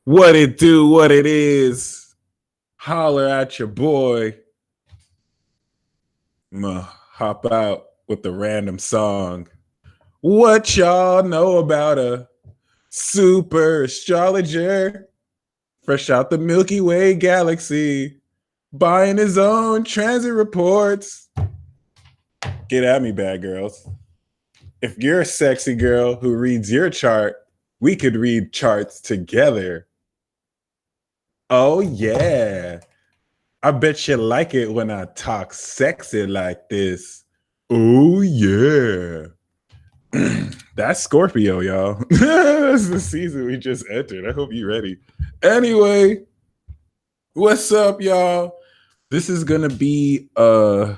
What it do, what it is. Holler at your boy. I'ma hop out with the random song. What y'all know about a super astrologer? Fresh out the Milky Way galaxy, buying his own transit reports. Get at me, bad girls. If you're a sexy girl who reads your chart, we could read charts together. Oh, yeah. I bet you like it when I talk sexy like this. Oh, yeah. That's Scorpio, y'all. That's the season we just entered. I hope you're ready. Anyway, what's up, y'all? This is going to be a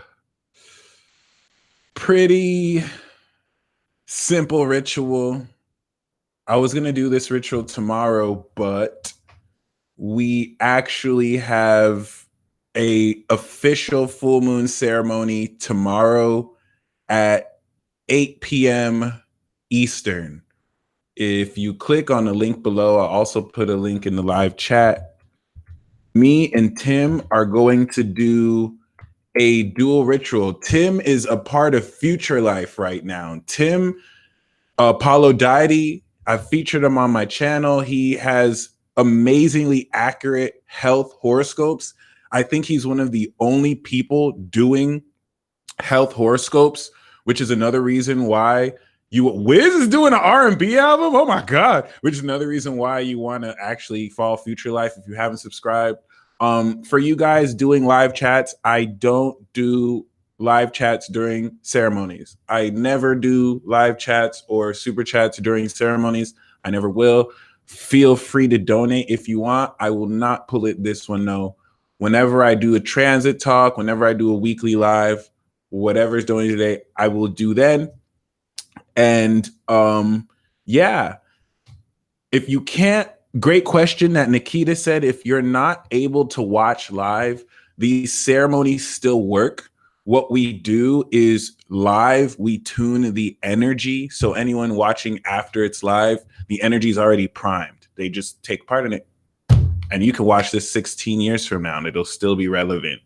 pretty simple ritual. I was going to do this ritual tomorrow, but we actually have a official full moon ceremony tomorrow at 8 p.m. Eastern. If you click on the link below, I'll also put a link in the live chat. Me and Tim are going to do a dual ritual. Tim is a part of Future Life right now. Tim Apollo Deity, I've featured him on my channel. He has amazingly accurate health horoscopes. I think he's one of the only people doing health horoscopes, which is another reason why Wiz is doing an R&B album. Oh my God. Which is another reason why you want to actually follow Future Life if you haven't subscribed. For you guys doing live chats, I don't do live chats during ceremonies. I never do live chats or super chats during ceremonies. I never will. Feel free to donate if you want. I will not pull it this one, no. Whenever I do a transit talk, whenever I do a weekly live, whatever is doing today, I will do then. And yeah, if you can't, great question that Nikita said, if you're not able to watch live, these ceremonies still work. What we do is live, we tune the energy. So anyone watching after it's live, the energy is already primed. They just take part in it. And you can watch this 16 years from now and it'll still be relevant.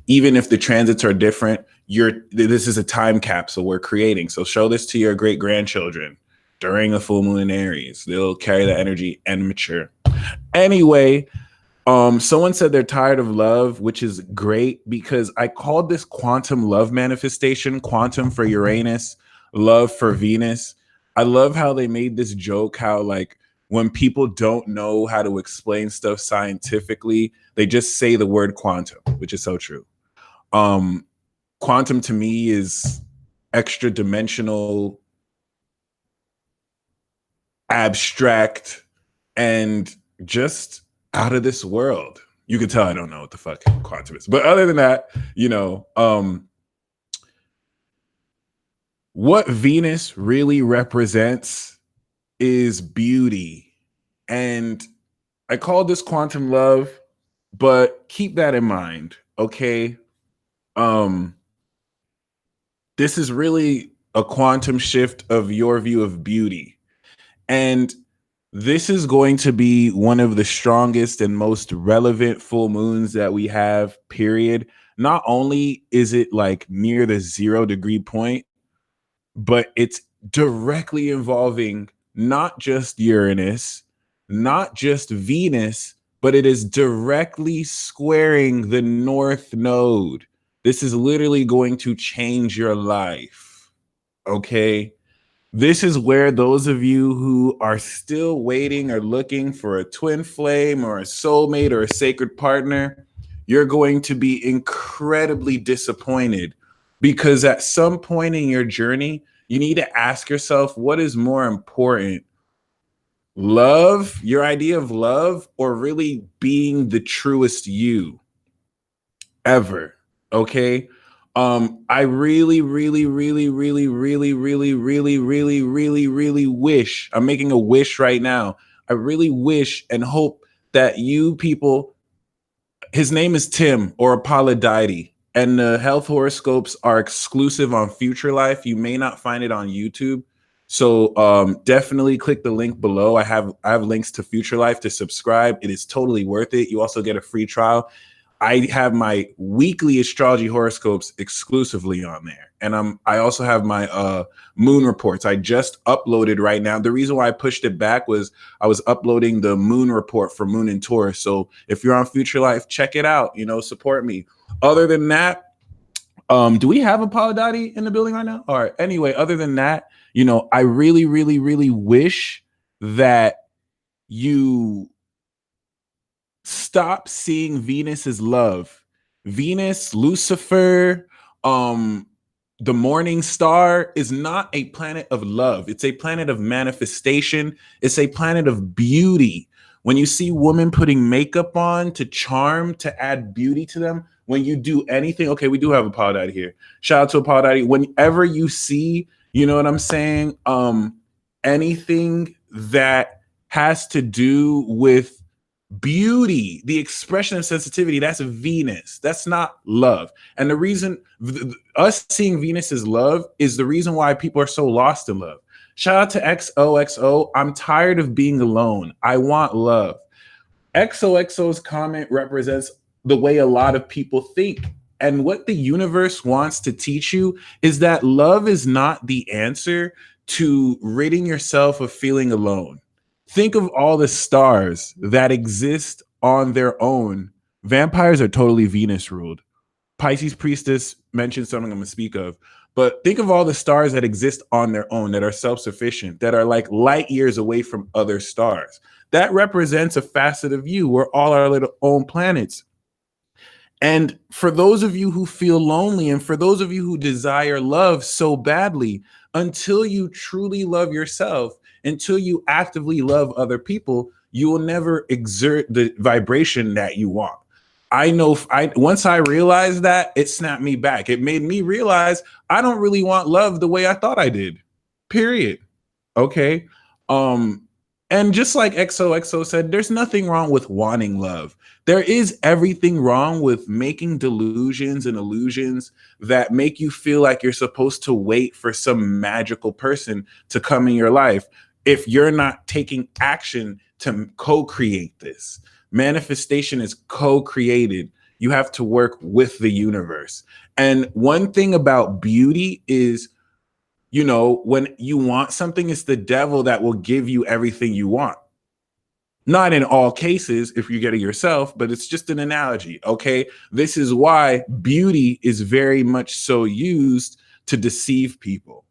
Even if the transits are different, this is a time capsule we're creating. So show this to your great grandchildren during a full moon in Aries. They'll carry that energy and mature. Anyway, someone said they're tired of love, which is great because I called this quantum love manifestation, quantum for Uranus, love for Venus. I love how they made this joke, how like when people don't know how to explain stuff scientifically, they just say the word quantum, which is so true. Quantum to me is extra dimensional, abstract, and just out of this world. You can tell I don't know what the fuck quantum is. But other than that, what Venus really represents is beauty. And I call this quantum love, but keep that in mind, okay? This is really a quantum shift of your view of beauty. And this is going to be one of the strongest and most relevant full moons that we have, period. Not only is it like near the 0 degree point, but it's directly involving not just Uranus, not just Venus, but it is directly squaring the North Node. This is literally going to change your life. Okay. This is where those of you who are still waiting or looking for a twin flame or a soulmate or a sacred partner, you're going to be incredibly disappointed because at some point in your journey, you need to ask yourself, what is more important? Love, your idea of love, or really being the truest you ever? Okay. I really, really, really, really, really, really, really, really, really, really wish, I'm making a wish right now. I really wish and hope that you people, his name is Tim or Apollodite, and the health horoscopes are exclusive on Future Life. You may not find it on YouTube. So definitely click the link below. I have links to Future Life to subscribe. It is totally worth it. You also get a free trial. I have my weekly astrology horoscopes exclusively on there. And I also have my moon reports. I just uploaded right now. The reason why I pushed it back was I was uploading the moon report for Moon and Taurus. So if you're on Future Life, check it out, support me. Other than that, do we have a Paladati in the building right now? All right. Anyway, other than that, I really, really, really wish that you stop seeing Venus as love. Venus, Lucifer, the morning star is not a planet of love. It's a planet of manifestation. It's a planet of beauty. When you see women putting makeup on to charm, to add beauty to them, when you do anything, okay, we do have a Paladati here. Shout out to a Paladati. Whenever you see, you know what I'm saying, anything that has to do with beauty, the expression of sensitivity, that's Venus. That's not love. And the reason us seeing Venus as love is the reason why people are so lost in love. Shout out to XOXO. I'm tired of being alone. I want love. XOXO's comment represents the way a lot of people think. And what the universe wants to teach you is that love is not the answer to ridding yourself of feeling alone. Think of all the stars that exist on their own. Vampires are totally Venus ruled. Pisces Priestess mentioned something I'm going to speak of. But think of all the stars that exist on their own, that are self-sufficient, that are like light years away from other stars. That represents a facet of you. We're all our little own planets. And for those of you who feel lonely, and for those of you who desire love so badly, until you truly love yourself, until you actively love other people, you will never exert the vibration that you want. I know once I realized that, it snapped me back. It made me realize I don't really want love the way I thought I did. Period. Okay. And just like XOXO said, there's nothing wrong with wanting love. There is everything wrong with making delusions and illusions that make you feel like you're supposed to wait for some magical person to come in your life if you're not taking action to co-create this. Manifestation is co-created. You have to work with the universe. And one thing about beauty is, when you want something, it's the devil that will give you everything you want. Not in all cases, if you get it yourself, but it's just an analogy, okay? This is why beauty is very much so used to deceive people,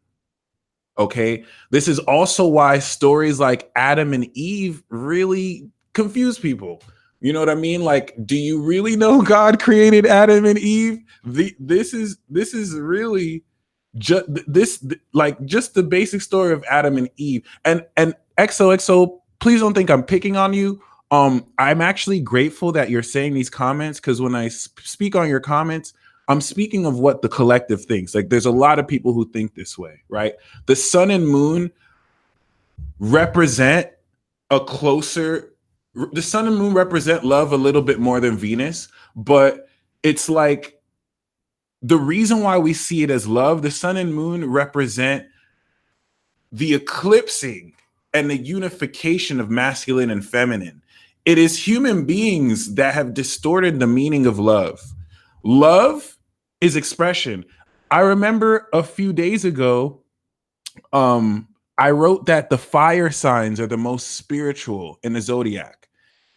okay? This is also why stories like Adam and Eve really confuse people. You know what I mean? Like, do you really know God created Adam and Eve? This is really just the basic story of Adam and Eve. And XOXO, please don't think I'm picking on you. I'm actually grateful that you're saying these comments, because when I speak on your comments, I'm speaking of what the collective thinks. Like, there's a lot of people who think this way, right? The sun and moon represent the sun and moon represent love a little bit more than Venus, but it's like, the reason why we see it as love, the sun and moon represent the eclipsing and the unification of masculine and feminine. It is human beings that have distorted the meaning of love. Love is expression. I remember a few days ago, I wrote that the fire signs are the most spiritual in the zodiac.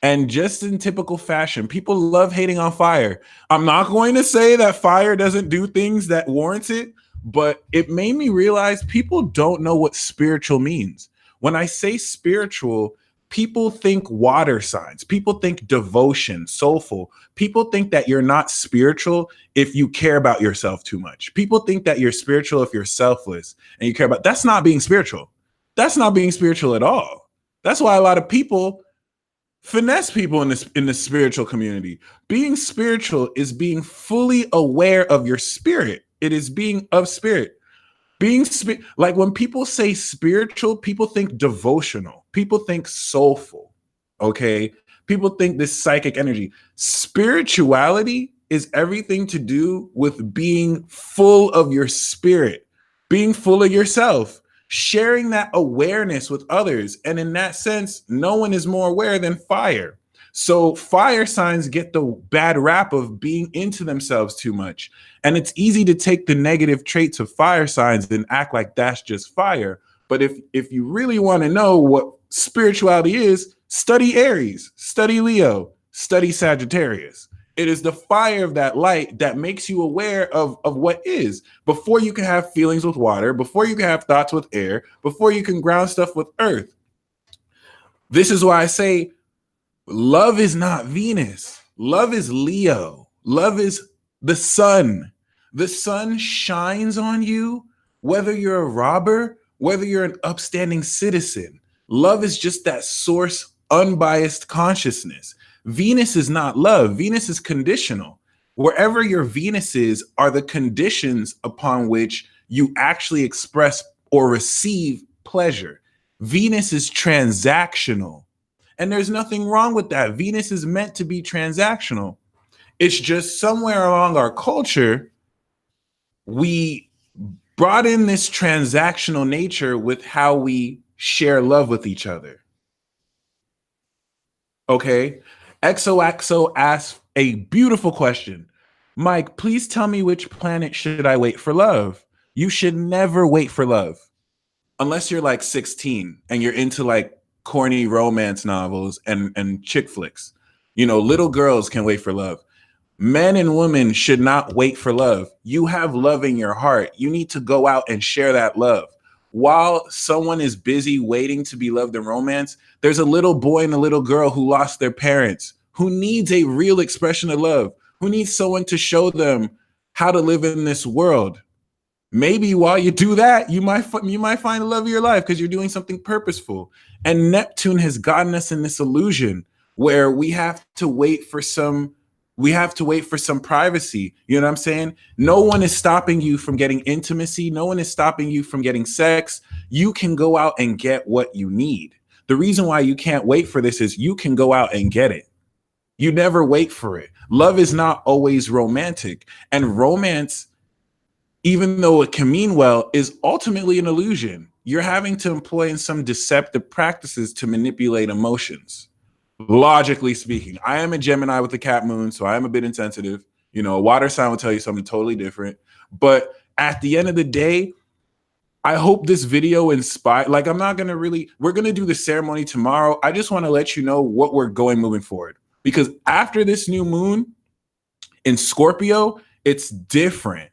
And just in typical fashion, people love hating on fire. I'm not going to say that fire doesn't do things that warrants it, but it made me realize people don't know what spiritual means. When I say spiritual, people think water signs. People think devotion, soulful. People think that you're not spiritual if you care about yourself too much. People think that you're spiritual if you're selfless and you care about. That's not being spiritual. That's not being spiritual at all. That's why a lot of people finesse people in the spiritual community. Being spiritual is being fully aware of your spirit. It is being of spirit. Like, when people say spiritual, people think devotional. People think soulful. Okay? People think this psychic energy. Spirituality is everything to do with being full of your spirit, being full of yourself. sharing that awareness with others. And in that sense, no one is more aware than fire. So fire signs get the bad rap of being into themselves too much. And it's easy to take the negative traits of fire signs and act like that's just fire. But if you really want to know what spirituality is, study Aries, study Leo, study Sagittarius. It is the fire of that light that makes you aware of what is. Before you can have feelings with water, before you can have thoughts with air, before you can ground stuff with earth. This is why I say love is not Venus. Love is Leo. Love is the sun. The sun shines on you, whether you're a robber, whether you're an upstanding citizen. Love is just that source, unbiased consciousness. Venus is not love. Venus is conditional. Wherever your Venus is are the conditions upon which you actually express or receive pleasure. Venus is transactional. And there's nothing wrong with that. Venus is meant to be transactional. It's just somewhere along our culture, we brought in this transactional nature with how we share love with each other. Okay. XOXO asks a beautiful question. Mike, please tell me which planet should I wait for love? You should never wait for love unless you're like 16 and you're into like corny romance novels and chick flicks. You know, little girls can wait for love. Men and women should not wait for love. You have love in your heart. You need to go out and share that love. While someone is busy waiting to be loved in romance, there's a little boy and a little girl who lost their parents, who needs a real expression of love, who needs someone to show them how to live in this world. Maybe while you do that, you might find the love of your life because you're doing something purposeful. And Neptune has gotten us in this illusion where we have to wait for some privacy. You know what I'm saying? No one is stopping you from getting intimacy. No one is stopping you from getting sex. You can go out and get what you need. The reason why you can't wait for this is you can go out and get it. You never wait for it. Love is not always romantic. And romance, even though it can mean well, is ultimately an illusion. You're having to employ in some deceptive practices to manipulate emotions. Logically speaking, I am a Gemini with the cat moon, so I am a bit insensitive. You know, a water sign will tell you something totally different. But at the end of the day, I hope this video inspired. Like, we're going to do the ceremony tomorrow. I just want to let you know what we're going moving forward. Because after this new moon in Scorpio, it's different.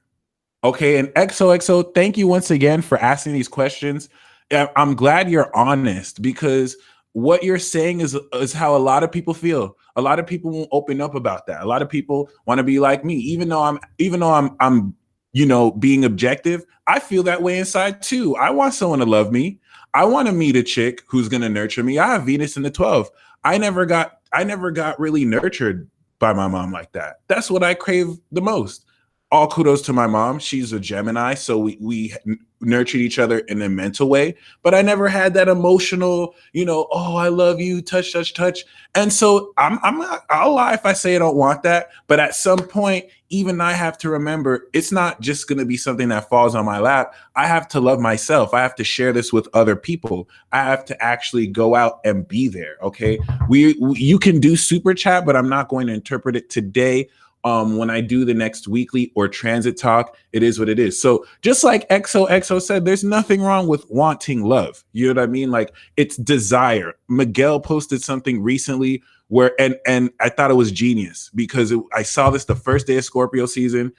Okay, and XOXO, thank you once again for asking these questions. I'm glad you're honest because what you're saying is how a lot of people feel. A lot of people won't open up about that. A lot of people want to be like me, even though I'm you know, being objective. I feel that way inside too. I want someone to love me. I want to meet a chick who's going to nurture me. I have Venus in the 12th. I never got really nurtured by my mom like that. That's what I crave the most. All kudos to my mom. She's a Gemini, so we nurtured each other in a mental way, but I never had that emotional, you know, oh, I love you, touch, touch, touch. And so I'll lie if I say I don't want that, but at some point, even I have to remember it's not just going to be something that falls on my lap. I have to love myself. I have to share this with other people. I have to actually go out and be there. Okay. You can do super chat, but I'm not going to interpret it today. When I do the next weekly or transit talk, it is what it is. So just like XOXO said, there's nothing wrong with wanting love. You know what I mean? Like, it's desire. Miguel posted something recently where, and I thought it was genius because I saw this the first day of Scorpio season.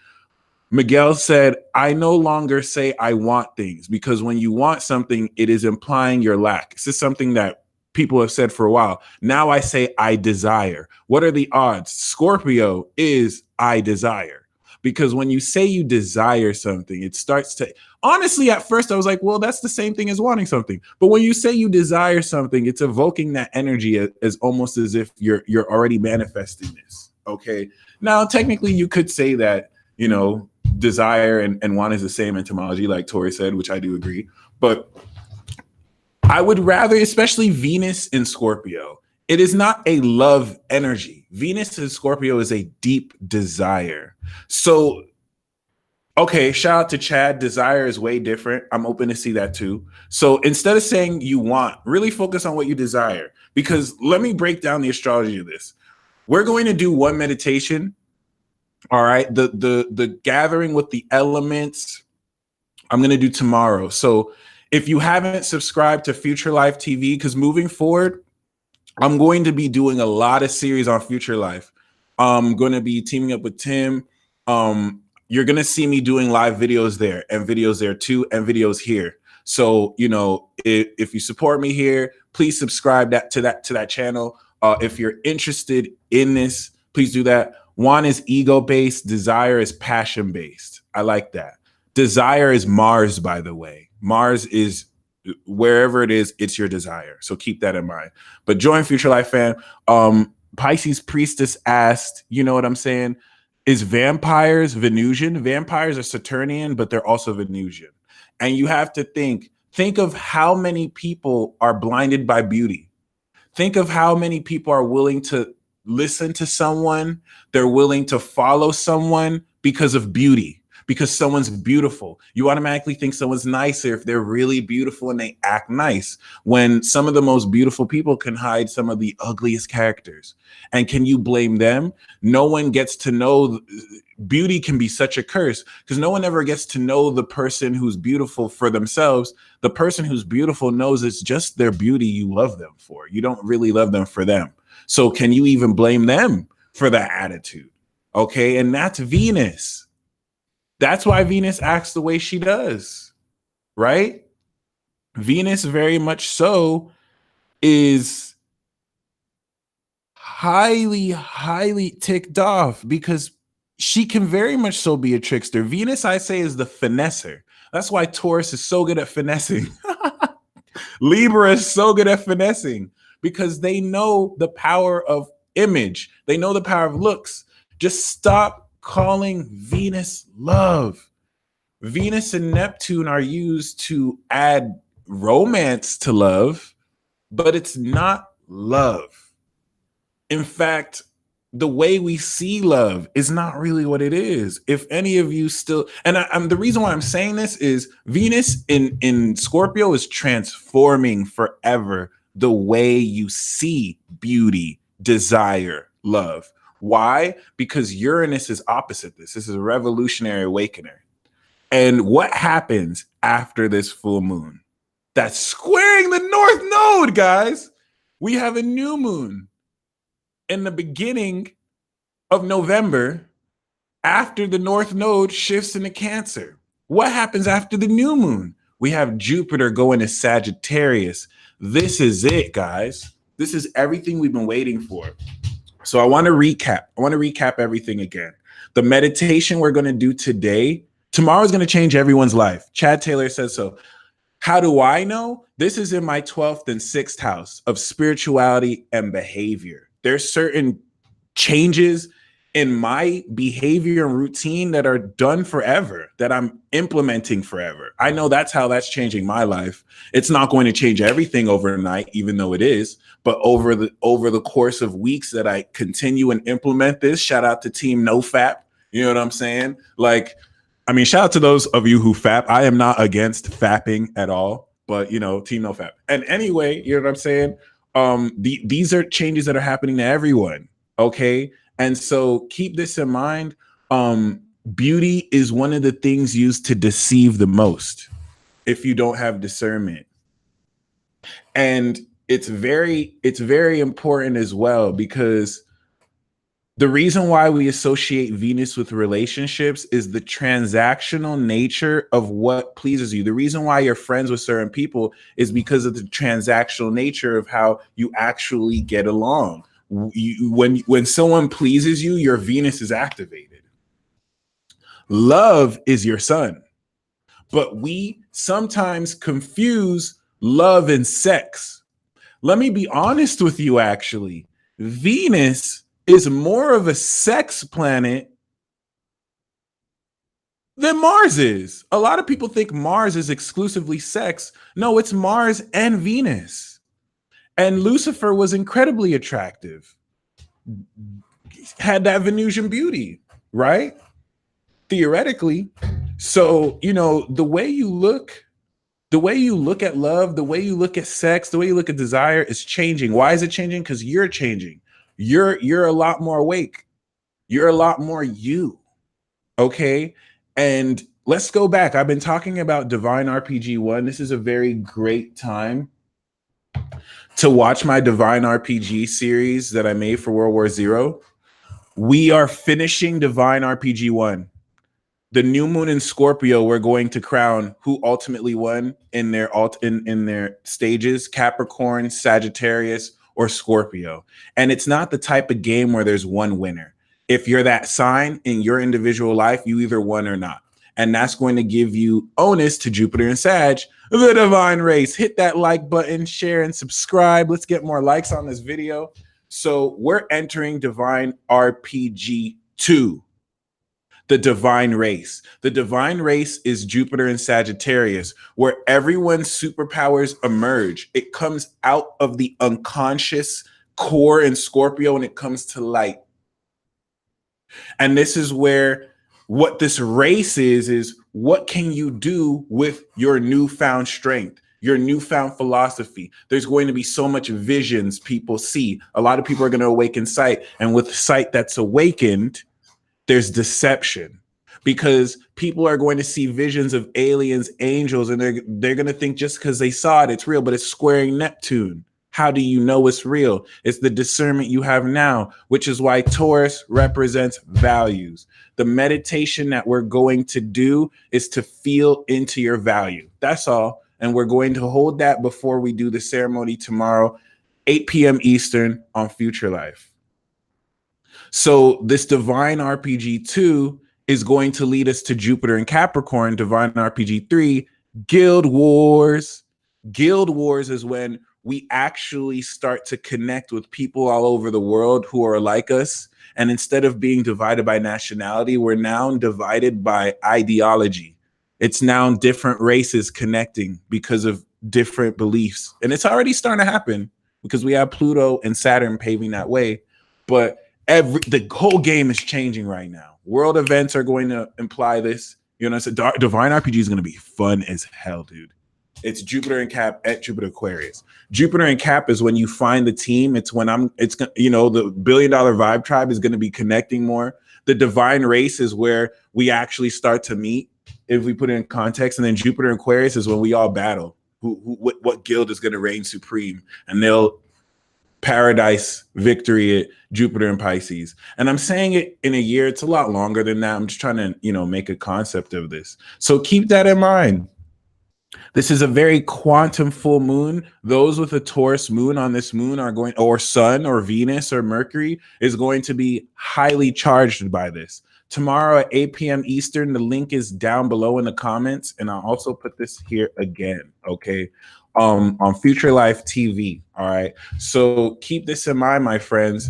Miguel said, I no longer say I want things because when you want something, it is implying your lack. This is something that people have said for a while. Now I say I desire. What are the odds? Scorpio is I desire. Because when you say you desire something, it starts to, honestly, at first I was like, well, that's the same thing as wanting something. But when you say you desire something, it's evoking that energy as almost as if you're already manifesting this. Okay. Now, technically you could say that, you know, desire and want is the same etymology, like Tori said, which I do agree. But I would rather, especially Venus in Scorpio, it is not a love energy. Venus in Scorpio is a deep desire. So Okay, shout out to Chad. Desire is way different. I'm open to see that too. So instead of saying you want, really focus on what you desire. Because let me break down the astrology of this. We're going to do one meditation. All right. The gathering with the elements, I'm going to do tomorrow. So if you haven't subscribed to Future Life TV, because moving forward, I'm going to be doing a lot of series on Future Life. I'm going to be teaming up with Tim. You're going to see me doing live videos there and videos there too, and videos here. So, you know, if you support me here, please subscribe to that channel. If you're interested in this, please do that. One is ego based, desire is passion based. I like that. Desire is Mars, by the way. Mars is wherever it is, it's your desire. So keep that in mind. But join Future Life Fan. Pisces Priestess asked, you know what I'm saying? Is vampires Venusian? Vampires are Saturnian, but they're also Venusian. And you have to think of how many people are blinded by beauty. Think of how many people are willing to listen to someone, they're willing to follow someone because of beauty, because someone's beautiful. You automatically think someone's nicer if they're really beautiful and they act nice, when some of the most beautiful people can hide some of the ugliest characters. And can you blame them? No one gets to know. Beauty can be such a curse because no one ever gets to know the person who's beautiful for themselves. The person who's beautiful knows it's just their beauty you love them for. You don't really love them for them. So can you even blame them for that attitude? Okay. And that's Venus. That's why Venus acts the way she does, right? Venus very much so is highly ticked off because she can very much so be a trickster. Venus, I say, is the finesser. That's why Taurus is so good at finessing. Libra is so good at finessing because they know the power of image. They know the power of looks. Just stop calling Venus love. Venus and Neptune are used to add romance to love, but it's not love. In fact, the way we see love is not really what it is. If any of you still, and I'm the reason why I'm saying this is Venus in Scorpio is transforming forever the way you see beauty, desire, love. Why? Because Uranus is opposite this. This is a revolutionary awakener. And what happens after this full moon? That's squaring the North Node, guys. We have a new moon in the beginning of November after the North Node shifts into Cancer. What happens after the new moon? We have Jupiter going to Sagittarius. This is it, guys. This is everything we've been waiting for. So I want to recap everything again. The meditation we're going to do today, tomorrow is going to change everyone's life. Chad Taylor says so. How do I know? This is in my 12th and 6th house of spirituality and behavior. There's certain changes in my behavior and routine that are done forever, that I'm implementing forever. I know that's how that's changing my life. It's not going to change everything overnight, even though it is, but over the course of weeks that I continue and implement this, shout out to Team NoFap. You know what I'm saying? Like, I mean, shout out to those of you who fap. I am not against fapping at all, but you know, Team NoFap. And anyway, you know what I'm saying? These are changes that are happening to everyone. Okay. And so keep this in mind. Beauty is one of the things used to deceive the most if you don't have discernment. And it's very important as well, because the reason why we associate Venus with relationships is the transactional nature of what pleases you. The reason why you're friends with certain people is because of the transactional nature of how you actually get along. When someone pleases you, your Venus is activated. Love is your sun. But we sometimes confuse love and sex. Let me be honest with you, actually. Venus is more of a sex planet than Mars is. A lot of people think Mars is exclusively sex. No, it's Mars and Venus. And Lucifer was incredibly attractive, had that Venusian beauty, right? Theoretically. So, you know, the way you look at love, the way you look at sex, the way you look at desire is changing. Why is it changing? Because you're changing. You're a lot more awake. You're a lot more you. Okay. And let's go back. I've been talking about Divine RPG 1. This is a very great time to watch my Divine RPG series that I made for World War Zero. We are finishing Divine RPG 1. The new moon in Scorpio, we're going to crown who ultimately won in their in their stages: Capricorn, Sagittarius, or Scorpio. And it's not the type of game where there's one winner. If you're that sign in your individual life, you either won or not. And that's going to give you onus to Jupiter and Sag, the divine race. Hit that like button, share, and subscribe. Let's get more likes on this video. So we're entering Divine RPG 2. The divine race. The divine race is Jupiter and Sagittarius, where everyone's superpowers emerge. It comes out of the unconscious core in Scorpio and it comes to light. And this is where what this race is what can you do with your newfound strength, your newfound philosophy? There's going to be so much visions people see. A lot of people are going to awaken sight. And with sight that's awakened, there's deception, because people are going to see visions of aliens, angels, and they're going to think just because they saw it, it's real, but it's squaring Neptune. How do you know it's real? It's the discernment you have now, which is why Taurus represents values. The meditation that we're going to do is to feel into your value. That's all. And we're going to hold that before we do the ceremony tomorrow, 8 p.m. Eastern on Future Life. So this Divine RPG 2 is going to lead us to Jupiter and Capricorn. Divine RPG 3, Guild Wars. Guild Wars is when we actually start to connect with people all over the world who are like us. And instead of being divided by nationality, we're now divided by ideology. It's now different races connecting because of different beliefs. And it's already starting to happen because we have Pluto and Saturn paving that way. But the whole game is changing right now. World events are going to imply this. You know, so Divine RPG is going to be fun as hell, dude. It's Jupiter and Cap at Jupiter Aquarius. Jupiter and Cap is when you find the team. It's when the $1 billion vibe tribe is going to be connecting more. The divine race is where we actually start to meet, if we put it in context. And then Jupiter and Aquarius is when we all battle. What guild is going to reign supreme? And they'll paradise victory at Jupiter and Pisces. And I'm saying it in a year. It's a lot longer than that. I'm just trying to, make a concept of this. So keep that in mind. This is a very quantum full moon. Those with a Taurus moon on this moon are going, or Sun or Venus or Mercury is going to be highly charged by this. Tomorrow at 8 p.m. Eastern, the link is down below in the comments. And I'll also put this here again, okay? On Future Life TV. All right. So keep this in mind, my friends.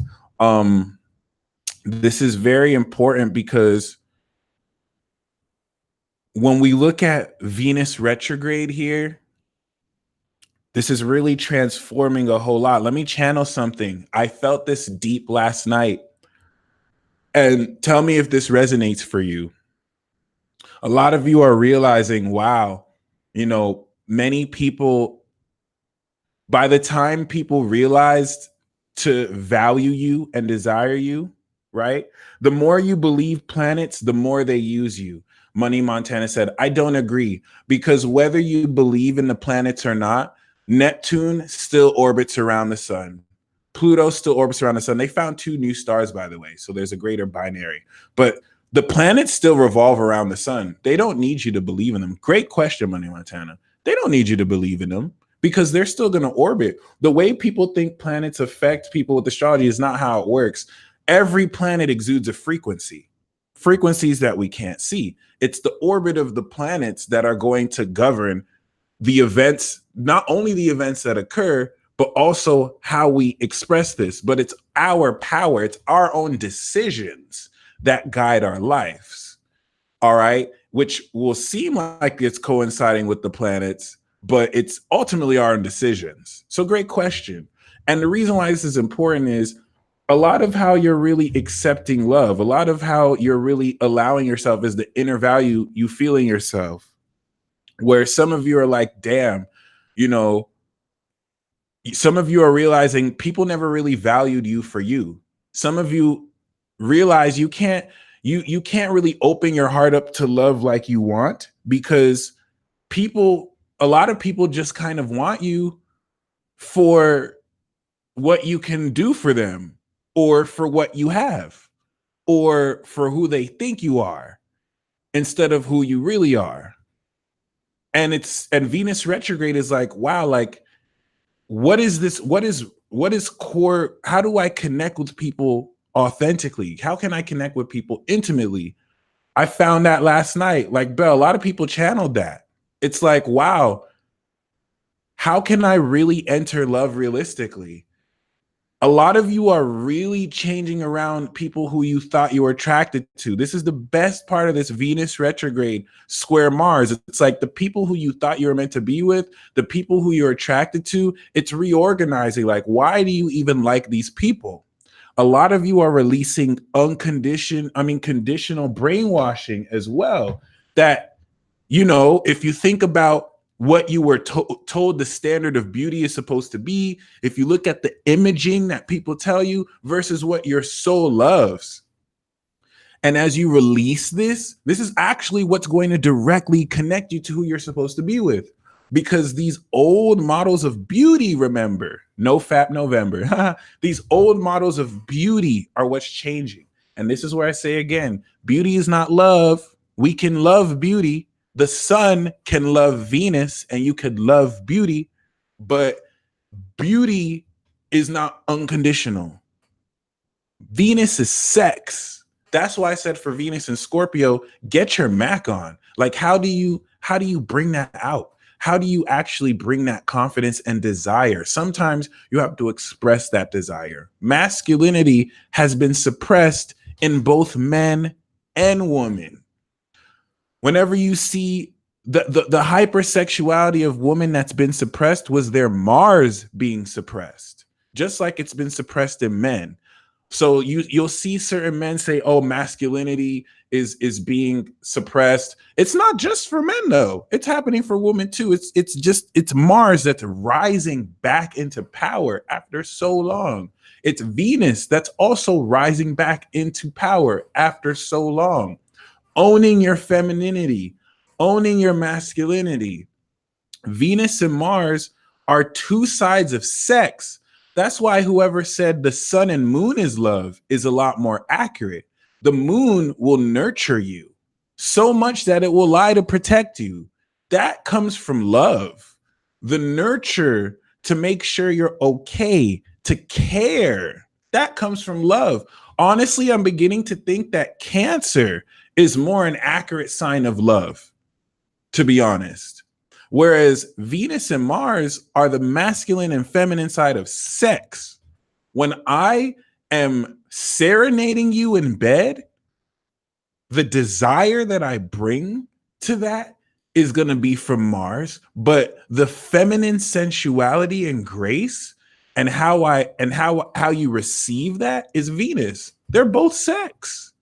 This is very important because when we look at Venus retrograde here, this is really transforming a whole lot. Let me channel something. I felt this deep last night. And tell me if this resonates for you. A lot of you are realizing, wow, many people, by the time people realized to value you and desire you, right? The more you believe planets, the more they use you. Money Montana said, I don't agree, because whether you believe in the planets or not, Neptune still orbits around the sun. Pluto still orbits around the sun. They found 2 new stars, by the way. So there's a greater binary. But the planets still revolve around the sun. They don't need you to believe in them. Great question, Money Montana. They don't need you to believe in them because they're still going to orbit. The way people think planets affect people with astrology is not how it works. Every planet exudes a frequencies that we can't see. It's the orbit of the planets that are going to govern the events, not only the events that occur, but also how we express this. But it's our power, it's our own decisions that guide our lives. All right, which will seem like it's coinciding with the planets, but it's ultimately our own decisions. So great question. And the reason why this is important is a lot of how you're really accepting love, a lot of how you're really allowing yourself is the inner value you feel in yourself. Where some of you are like, damn, you know, some of you are realizing people never really valued you for you. Some of you realize you can't really open your heart up to love like you want because people a lot of people just kind of want you for what you can do for them or for what you have or for who they think you are instead of who you really are. And Venus retrograde is like, wow, like what is this? What is core? How do I connect with people authentically? How can I connect with people intimately? I found that last night. Like, Bell, a lot of people channeled that. It's like, wow, how can I really enter love realistically? A lot of you are really changing around people who you thought you were attracted to. This is the best part of this Venus retrograde square Mars. It's like the people who you thought you were meant to be with, the people who you're attracted to, it's reorganizing. Like, why do you even like these people? A lot of you are releasing conditional brainwashing as well. That, if you think about what you were told the standard of beauty is supposed to be, if you look at the imaging that people tell you versus what your soul loves, and as you release this is actually what's going to directly connect you to who you're supposed to be with. Because these old models of beauty, remember, no fap November, these old models of beauty are what's changing. And this is where I say again, beauty is not love. We can love beauty. The sun can love Venus and you could love beauty, but beauty is not unconditional. Venus is sex. That's why I said for Venus and Scorpio, get your Mac on. Like, how do you bring that out? How do you actually bring that confidence and desire? Sometimes you have to express that desire. Masculinity has been suppressed in both men and women. Whenever you see the hypersexuality of women that's been suppressed was their Mars being suppressed, just like it's been suppressed in men. So you'll see certain men say, "Oh, masculinity is being suppressed." It's not just for men though; it's happening for women too. It's Mars that's rising back into power after so long. It's Venus that's also rising back into power after so long. Owning your femininity, owning your masculinity. Venus and Mars are two sides of sex. That's why whoever said the sun and moon is love is a lot more accurate. The moon will nurture you so much that it will lie to protect you. That comes from love. The nurture to make sure you're okay, to care. That comes from love. Honestly, I'm beginning to think that Cancer is more an accurate sign of love, to be honest. Whereas Venus and Mars are the masculine and feminine side of sex. When I am serenading you in bed, the desire that I bring to that is going to be from Mars, but the feminine sensuality and grace and how you receive that is Venus. They're both sex.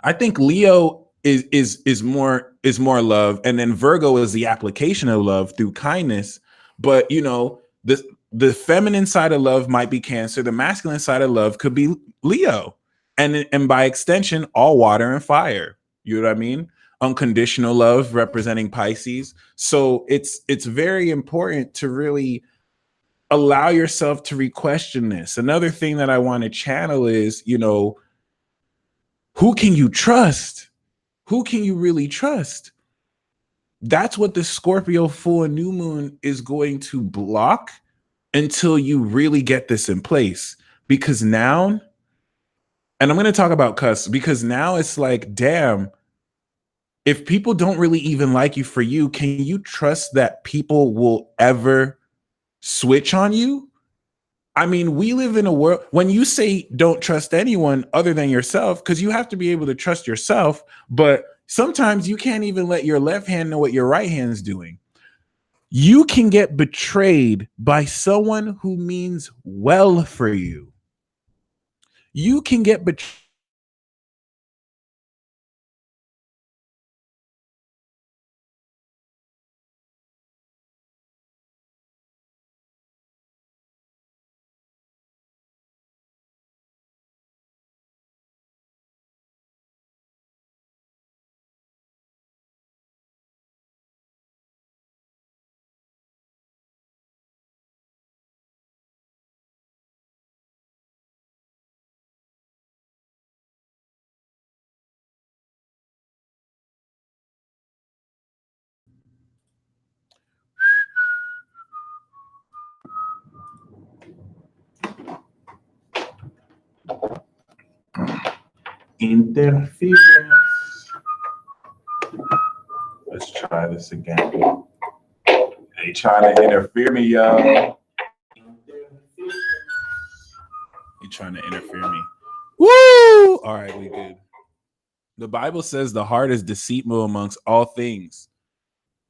I think Leo is more love, and then Virgo is the application of love through kindness. But the feminine side of love might be Cancer. The masculine side of love could be Leo, and by extension, all water and fire. You know what I mean? Unconditional love representing Pisces. So it's very important to really allow yourself to re-question this. Another thing that I want to channel is, who can you trust? Who can you really trust? That's what the Scorpio full and new moon is going to block until you really get this in place. Because now, and I'm going to talk about cusp, because now it's like, damn, if people don't really even like you for you, can you trust that people will ever switch on you? I mean, we live in a world when you say don't trust anyone other than yourself, because you have to be able to trust yourself. But sometimes you can't even let your left hand know what your right hand's doing. You can get betrayed by someone who means well for you. You can get betrayed. Interference. Let's try this again. They trying to interfere me, yo. You trying to interfere me? Woo! All right, we good. The Bible says the heart is deceitful amongst all things.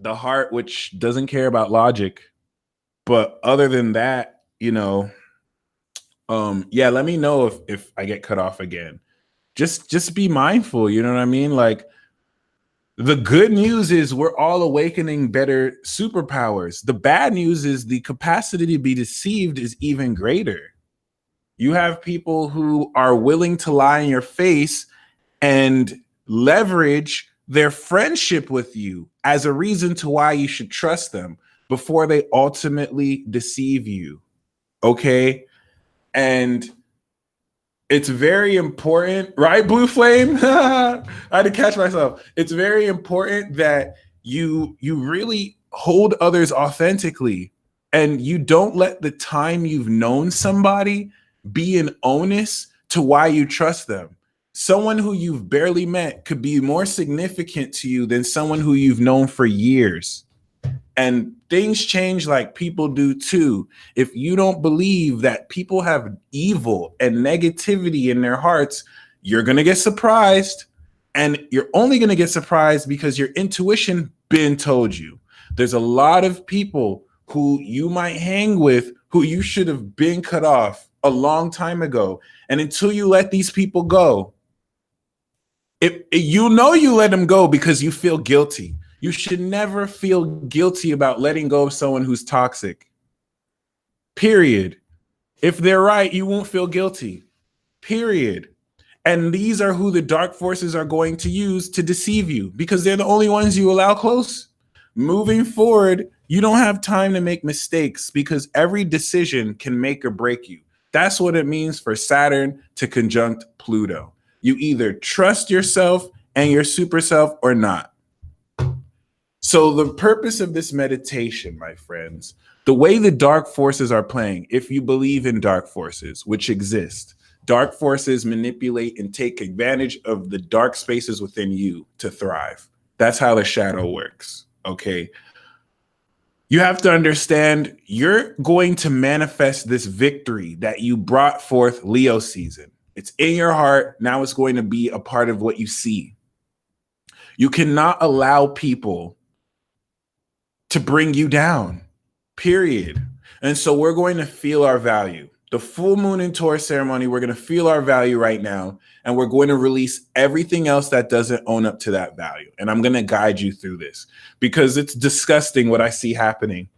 The heart, which doesn't care about logic, but other than that, yeah. Let me know if I get cut off again. Just be mindful. You know what I mean? Like, the good news is we're all awakening better superpowers. The bad news is the capacity to be deceived is even greater. You have people who are willing to lie in your face and leverage their friendship with you as a reason to why you should trust them before they ultimately deceive you. Okay? And it's very important, right, Blue Flame? I had to catch myself. It's very important that you really hold others authentically, and you don't let the time you've known somebody be an onus to why you trust them. Someone who you've barely met could be more significant to you than someone who you've known for years. And things change like people do too. If you don't believe that people have evil and negativity in their hearts, you're going to get surprised. And you're only going to get surprised because your intuition been told you. There's a lot of people who you might hang with who you should have been cut off a long time ago. And until you let these people go, you let them go because you feel guilty. You should never feel guilty about letting go of someone who's toxic. Period. If they're right, you won't feel guilty. Period. And these are who the dark forces are going to use to deceive you because they're the only ones you allow close. Moving forward, you don't have time to make mistakes because every decision can make or break you. That's what it means for Saturn to conjunct Pluto. You either trust yourself and your super self or not. So the purpose of this meditation, my friends, the way the dark forces are playing, if you believe in dark forces, which exist, dark forces manipulate and take advantage of the dark spaces within you to thrive. That's how the shadow works, okay? You have to understand you're going to manifest this victory that you brought forth Leo season. It's in your heart. Now it's going to be a part of what you see. You cannot allow people to bring you down, period. And so we're going to feel our value. The full moon in Taurus ceremony, we're going to feel our value right now, and we're going to release everything else that doesn't own up to that value. And I'm going to guide you through this because it's disgusting what I see happening.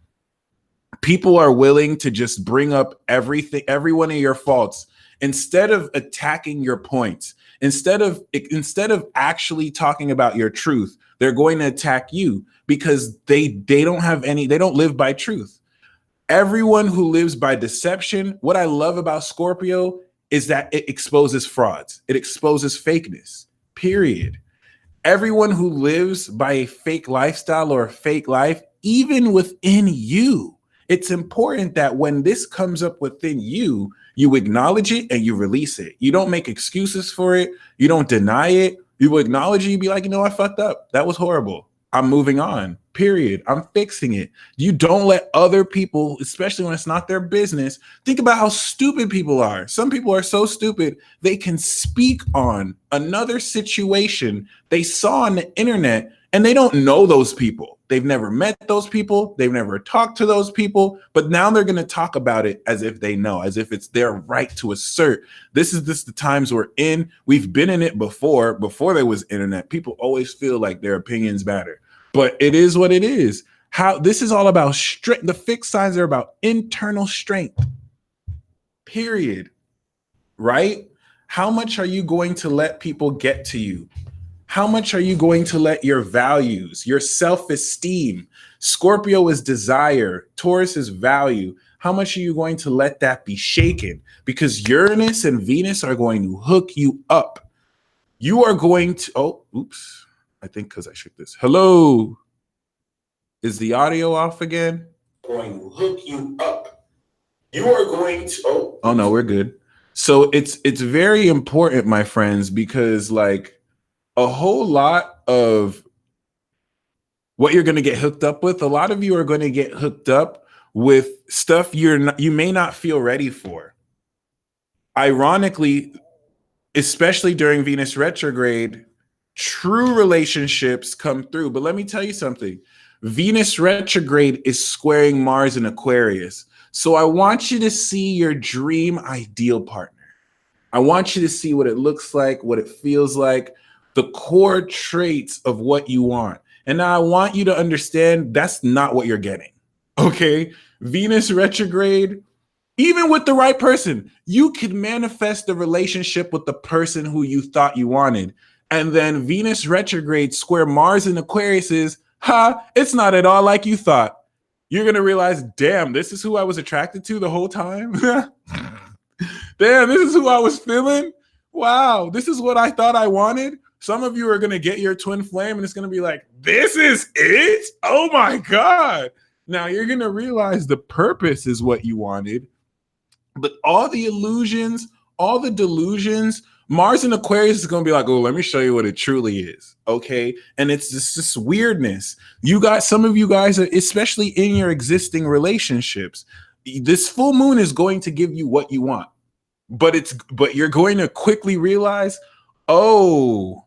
People are willing to just bring up everything, every one of your faults, instead of attacking your points. Instead of actually talking about your truth, they're going to attack you because they don't live by truth. Everyone who lives by deception, what I love about Scorpio is that it exposes frauds. It exposes fakeness, period. Everyone who lives by a fake lifestyle or a fake life, even within you, it's important that when this comes up within you, you acknowledge it and you release it. You don't make excuses for it. You don't deny it. You acknowledge it. You be like, I fucked up. That was horrible. I'm moving on, period. I'm fixing it. You don't let other people, especially when it's not their business, think about how stupid people are. Some people are so stupid, they can speak on another situation they saw on the internet and they don't know those people. They've never met those people. They've never talked to those people, but now they're going to talk about it as if they know, as if it's their right to assert. This is the times we're in. We've been in it before there was internet. People always feel like their opinions matter, but it is what it is. How this is all about strength. The fixed signs are about internal strength. Period. Right? How much are you going to let people get to you? How much are you going to let your values, your self-esteem? Scorpio is desire. Taurus is value. How much are you going to let that be shaken? Because Uranus and Venus are going to hook you up. You are going to, oh, oops. I think because I shook this. Hello. Is the audio off again? Going to hook you up. You are going to, oh no, we're good. So it's very important, my friends, because like, a whole lot of what you're going to get hooked up with, a lot of you are going to get hooked up with stuff you may not feel ready for. Ironically, especially during Venus retrograde, true relationships come through. But let me tell you something. Venus retrograde is squaring Mars in Aquarius. So I want you to see your dream ideal partner. I want you to see what it looks like, what it feels like, the core traits of what you want. And now I want you to understand that's not what you're getting. Okay? Venus retrograde, even with the right person, you could manifest the relationship with the person who you thought you wanted. And then Venus retrograde square Mars in Aquarius is, it's not at all like you thought. You're going to realize, damn, this is who I was attracted to the whole time. Damn, this is who I was feeling. Wow, this is what I thought I wanted. Some of you are going to get your twin flame and it's going to be like, this is it? Oh my God. Now you're going to realize the purpose is what you wanted, but all the illusions, all the delusions, Mars in Aquarius is going to be like, oh, let me show you what it truly is. Okay. And it's just this weirdness. You got some of you guys, especially in your existing relationships, this full moon is going to give you what you want, but you're going to quickly realize, oh,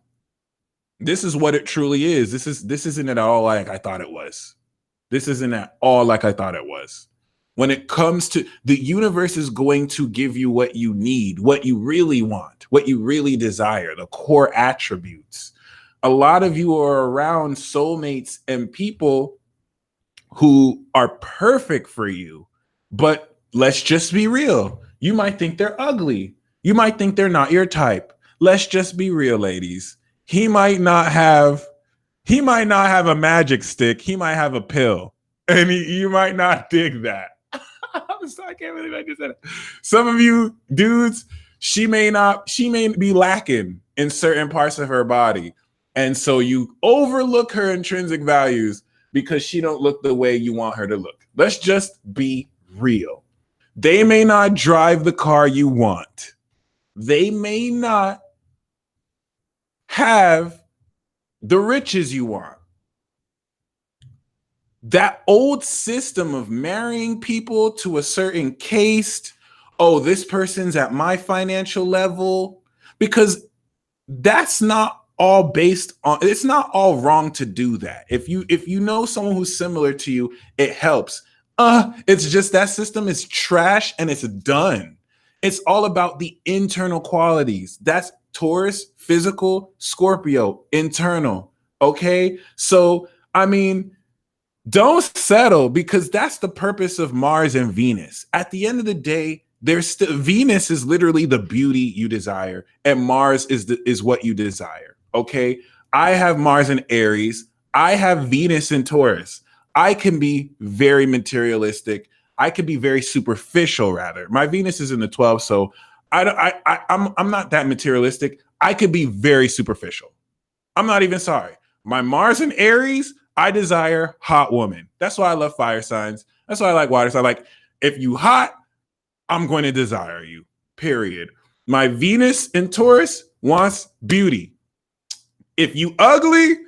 this is what it truly is. This isn't at all like I thought it was. This isn't at all like I thought it was. When it comes to the universe is going to give you what you need, what you really want, what you really desire, the core attributes. A lot of you are around soulmates and people who are perfect for you, but let's just be real. You might think they're ugly. You might think they're not your type. Let's just be real, ladies. He might not have a magic stick. He might have a pill, and you might not dig that. I can't believe I just said it. Some of you dudes, she may be lacking in certain parts of her body, and so you overlook her intrinsic values because she don't look the way you want her to look. Let's just be real. They may not drive the car you want. They may not have the riches you want. That old system of marrying people to a certain caste, oh, this person's at my financial level, because that's not all based on, it's not all wrong to do that. If you know someone who's similar to you, it helps. It's just that system is trash and it's done. It's all about the internal qualities. That's Taurus, physical, Scorpio, internal. Okay. So, I mean, don't settle, because that's the purpose of Mars and Venus. At the end of the day, Venus is literally the beauty you desire, and Mars is what you desire. Okay. I have Mars in Aries. I have Venus in Taurus. I can be very materialistic. I can be very superficial, rather. My Venus is in the 12th, so I'm not that materialistic. I could be very superficial. I'm not even sorry. My Mars in Aries, I desire hot woman. That's why I love fire signs. That's why I like water signs. Like, if you hot, I'm going to desire you, period. My Venus in Taurus wants beauty. If you ugly,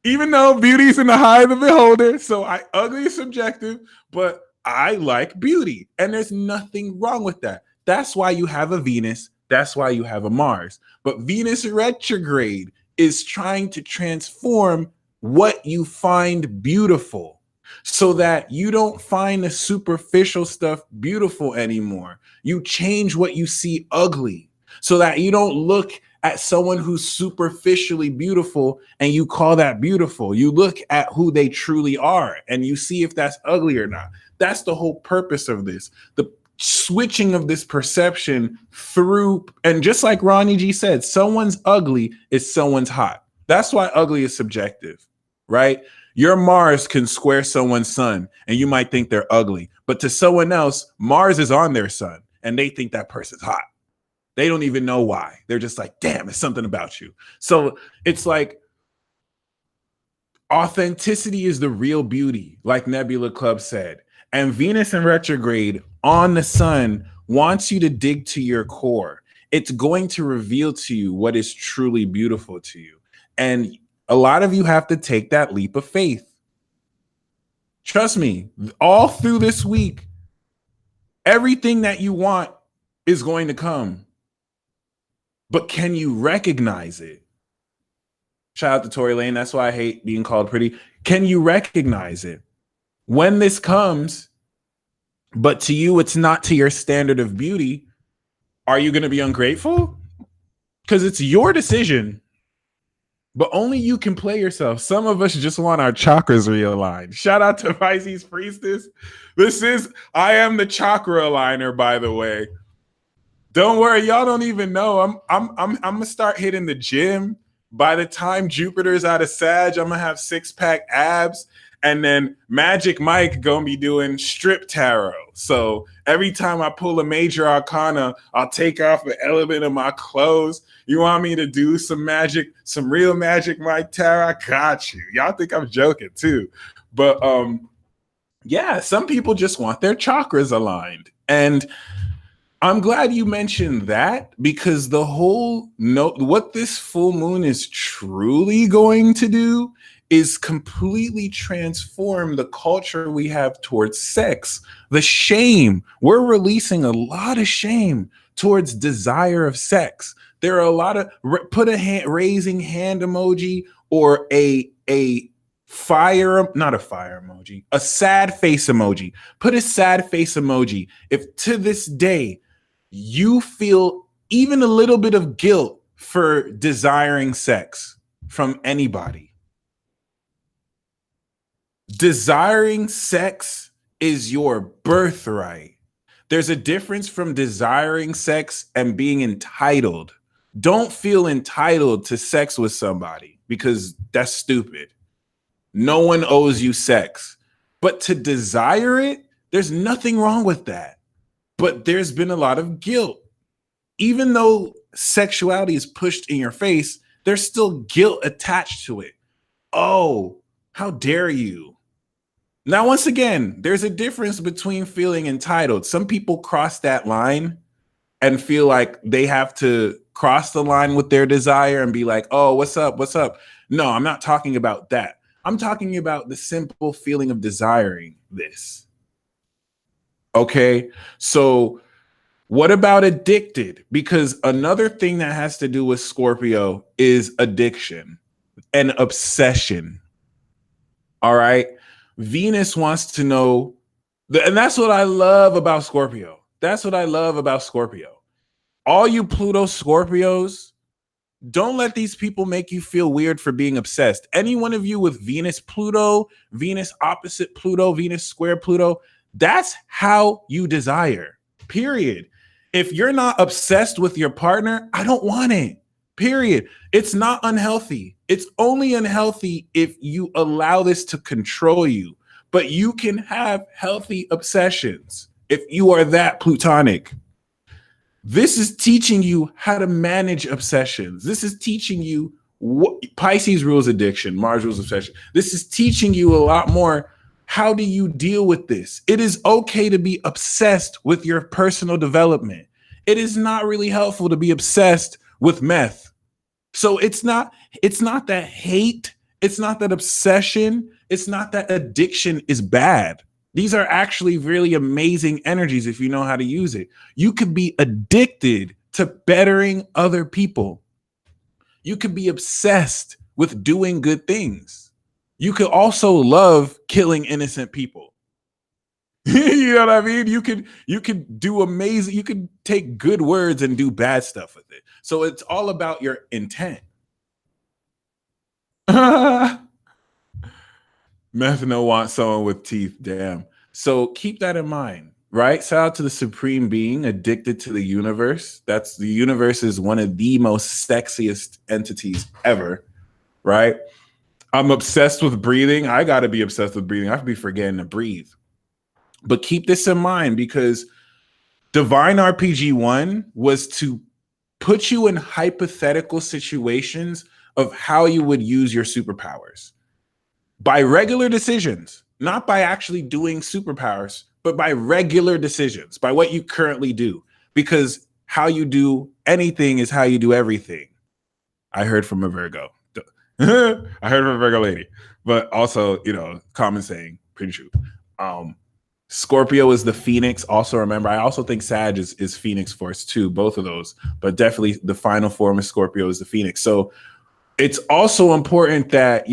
even though beauty is in the eye of the beholder, so ugly is subjective, but I like beauty, and there's nothing wrong with that. That's why you have a Venus. That's why you have a Mars. But Venus retrograde is trying to transform what you find beautiful, so that you don't find the superficial stuff beautiful anymore. You change what you see ugly, so that you don't look at someone who's superficially beautiful and you call that beautiful. You look at who they truly are and you see if that's ugly or not. That's the whole purpose of this. The switching of this perception through, and just like Ronnie G said, someone's ugly is someone's hot. That's why ugly is subjective, right? Your Mars can square someone's sun and you might think they're ugly, but to someone else, Mars is on their sun and they think that person's hot. They don't even know why. They're just like, damn, it's something about you. So it's like authenticity is the real beauty, like Nebula Club said. And Venus in retrograde on the sun wants you to dig to your core. It's going to reveal to you what is truly beautiful to you. And a lot of you have to take that leap of faith. Trust me, all through this week, everything that you want is going to come. But can you recognize it? Shout out to Tory Lane. That's why I hate being called pretty. Can you recognize it? When this comes, but to you, it's not to your standard of beauty, are you going to be ungrateful? Because it's your decision. But only you can play yourself. Some of us just want our chakras realigned. Shout out to Pisces Priestess. I am the chakra aligner, by the way. Don't worry, y'all don't even know. I'm gonna start hitting the gym. By the time Jupiter's out of Sag, I'm gonna have 6-pack abs, and then Magic Mike gonna be doing strip tarot. So every time I pull a major arcana, I'll take off an element of my clothes. You want me to do some real Magic Mike tarot? I got you. Y'all think I'm joking too, but yeah, some people just want their chakras aligned, and I'm glad you mentioned that, because what this full moon is truly going to do is completely transform the culture we have towards sex. The shame. We're releasing a lot of shame towards desire of sex. There are a lot of raising hand emoji or a sad face emoji. Put a sad face emoji. If to this day you feel even a little bit of guilt for desiring sex from anybody, desiring sex is your birthright. There's a difference from desiring sex and being entitled. Don't feel entitled to sex with somebody, because that's stupid. No one owes you sex. But to desire it, there's nothing wrong with that. But there's been a lot of guilt. Even though sexuality is pushed in your face, there's still guilt attached to it. Oh, how dare you? Now, once again, there's a difference between feeling entitled. Some people cross that line and feel like they have to cross the line with their desire and be like, oh, what's up? What's up? No, I'm not talking about that. I'm talking about the simple feeling of desiring this. Okay, so what about addicted? Because another thing that has to do with Scorpio is addiction and obsession. All right. Venus wants to know, and that's what I love about Scorpio. That's what I love about Scorpio. All you Pluto Scorpios, don't let these people make you feel weird for being obsessed. Any one of you with Venus Pluto, Venus opposite Pluto, Venus square Pluto, that's how you desire, period. If you're not obsessed with your partner, I don't want it, period. It's not unhealthy. It's only unhealthy if you allow this to control you. But you can have healthy obsessions if you are that plutonic. This is teaching you how to manage obsessions. This is teaching you what Pisces rules addiction, Mars rules obsession. This is teaching you a lot more. How do you deal with this? It is okay to be obsessed with your personal development. It is not really helpful to be obsessed with meth. So it's not that hate, it's not that obsession, it's not that addiction is bad. These are actually really amazing energies if you know how to use it. You could be addicted to bettering other people. You could be obsessed with doing good things. You could also love killing innocent people. You know what I mean? You could do amazing, you could take good words and do bad stuff with it. So it's all about your intent. Methano wants someone with teeth. Damn. So keep that in mind, right? Shout out to the supreme being addicted to the universe. That's the universe is one of the most sexiest entities ever, right? I'm obsessed with breathing. I got to be obsessed with breathing. I could be forgetting to breathe. But keep this in mind because Divine RPG 1 was to put you in hypothetical situations of how you would use your superpowers by regular decisions, not by actually doing superpowers, but by regular decisions, by what you currently do. Because how you do anything is how you do everything. I heard from a Virgo. I heard from a Virgo lady, but also, common saying, pretty true. Um, Scorpio is the Phoenix. Also, remember, I also think Sag is Phoenix Force too, both of those, but definitely the final form of Scorpio is the Phoenix. So it's also important that,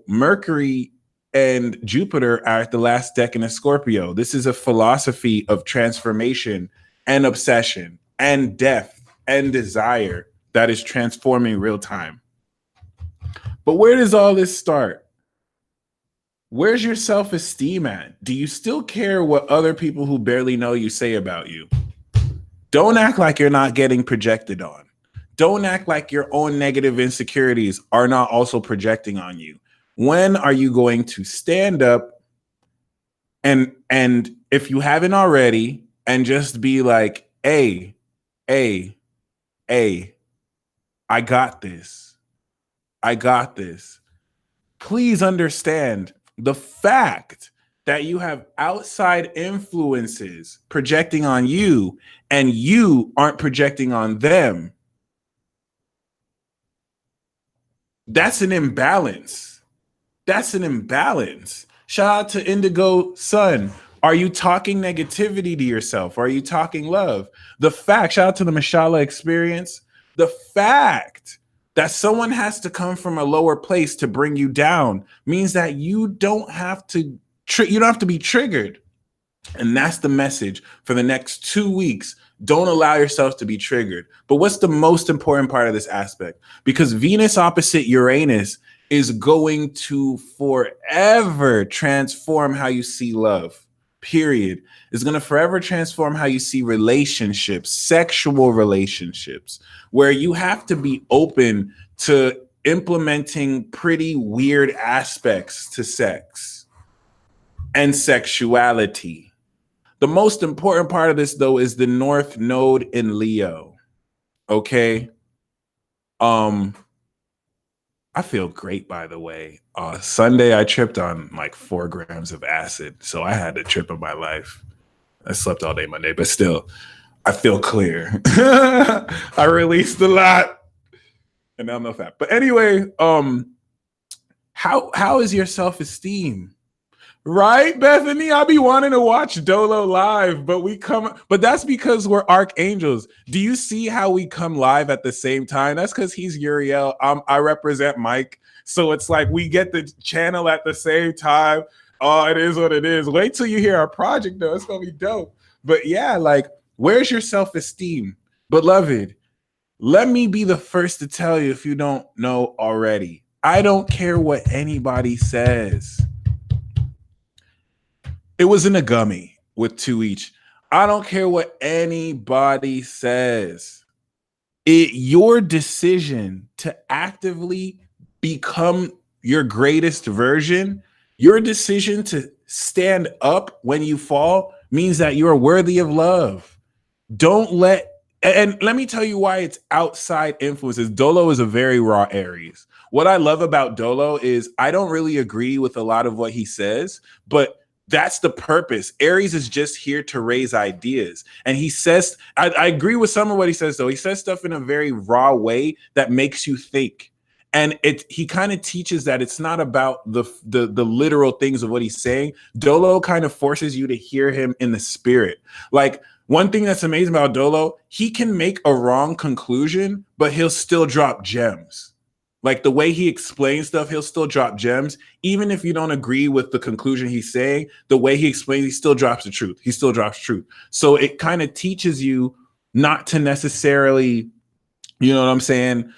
Mercury and Jupiter are at the last decan of Scorpio. This is a philosophy of transformation and obsession and depth and desire that is transforming real time. But where does all this start? Where's your self-esteem at? Do you still care what other people who barely know you say about you? Don't act like you're not getting projected on. Don't act like your own negative insecurities are not also projecting on you. When are you going to stand up and if you haven't already, and just be like, hey, hey, hey, I got this. I got this. Please understand the fact that you have outside influences projecting on you and you aren't projecting on them. That's an imbalance. That's an imbalance. Shout out to Indigo Sun. Are you talking negativity to yourself? Or are you talking love? The fact, shout out to the Mashallah experience. The fact that someone has to come from a lower place to bring you down means that you don't have to be triggered. And that's the message for the next 2 weeks. Don't allow yourself to be triggered. But what's the most important part of this aspect? Because Venus opposite Uranus is going to forever transform how you see love, period. It's going to forever transform how you see relationships, sexual relationships, where you have to be open to implementing pretty weird aspects to sex and sexuality. The most important part of this, though, is the North Node in Leo. Okay. I feel great, by the way. Sunday, I tripped on like 4 grams of acid. So I had a trip of my life. I slept all day Monday, but still, I feel clear. I released a lot. And now I'm no fat. But anyway, how is your self-esteem? Right, Bethany? I be wanting to watch Dolo live, but that's because we're archangels. Do you see how we come live at the same time? That's because he's Uriel. I represent Mike. So it's like we get the channel at the same time. Oh, it is what it is. Wait till you hear our project, though. It's gonna be dope. But yeah, like, where's your self-esteem? Beloved, let me be the first to tell you if you don't know already. I don't care what anybody says. It was in a gummy with 2 each. I don't care what anybody says. Your decision to actively become your greatest version, your decision to stand up when you fall means that you are worthy of love. And let me tell you why it's outside influences. Dolo is a very raw Aries. What I love about Dolo is I don't really agree with a lot of what he says, but that's the purpose. Aries is just here to raise ideas. And he says, I agree with some of what he says, though. He says stuff in a very raw way that makes you think. And he kind of teaches that it's not about the literal things of what he's saying. Dolo kind of forces you to hear him in the spirit. Like, one thing that's amazing about Dolo, he can make a wrong conclusion, but he'll still drop gems. Like the way he explains stuff, he'll still drop gems. Even if you don't agree with the conclusion he's saying, the way he explains, he still drops the truth. He still drops truth. So it kind of teaches you not to necessarily, you know what I'm saying?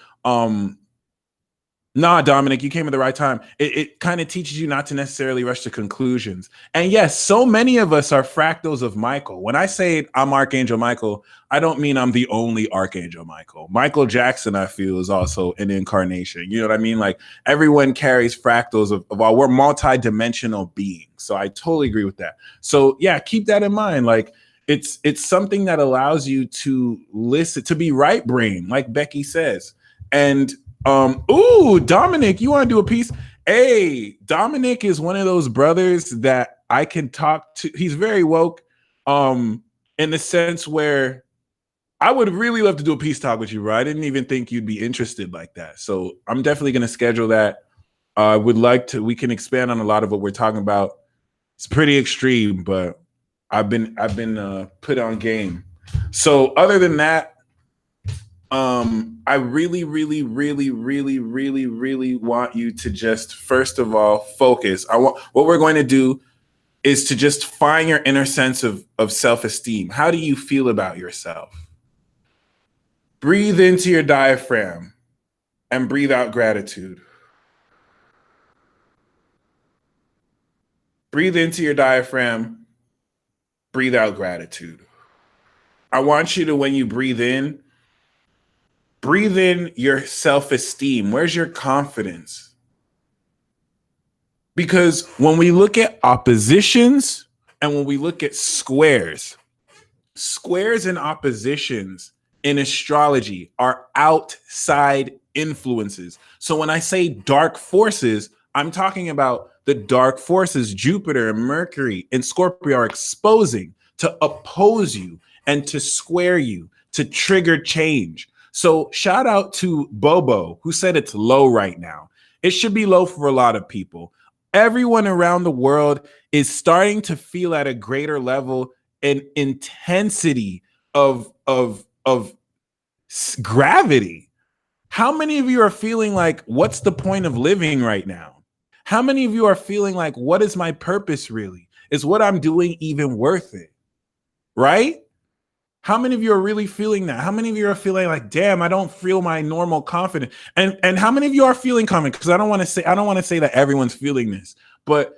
Nah, Dominic, you came at the right time. It kind of teaches you not to necessarily rush to conclusions. And yes, so many of us are fractals of Michael. When I say I'm Archangel Michael, I don't mean I'm the only Archangel Michael. Michael Jackson, I feel, is also an incarnation. You know what I mean? Like everyone carries fractals of all. We're multi-dimensional beings. So I totally agree with that. So yeah, keep that in mind. Like it's something that allows you to listen, to be right brain, like Becky says. And ooh, Dominic, you want to do a piece? Hey, Dominic is one of those brothers that I can talk to. He's very woke, in the sense where I would really love to do a peace talk with you, bro. I didn't even think you'd be interested like that. So I'm definitely going to schedule that. I would like to, we can expand on a lot of what we're talking about. It's pretty extreme, but I've been put on game. So other than that, I really want you to just, first of all, focus. What we're going to do is to just find your inner sense of self-esteem. How do you feel about yourself? Breathe into your diaphragm and breathe out gratitude. Breathe into your diaphragm, breathe out gratitude. I want you to, when you breathe in your self-esteem. Where's your confidence? Because when we look at oppositions and when we look at squares and oppositions in astrology are outside influences. So when I say dark forces, I'm talking about the dark forces Jupiter and Mercury and Scorpio are exposing to oppose you and to square you, to trigger change. So shout out to Bobo, who said it's low right now. It should be low for a lot of people. Everyone around the world is starting to feel at a greater level an intensity of gravity. How many of you are feeling like, what's the point of living right now? How many of you are feeling like, what is my purpose really? Is what I'm doing even worth it? Right? How many of you are really feeling that? How many of you are feeling like, damn, I don't feel my normal confidence? And how many of you are feeling confident? Because I don't want to say that everyone's feeling this, but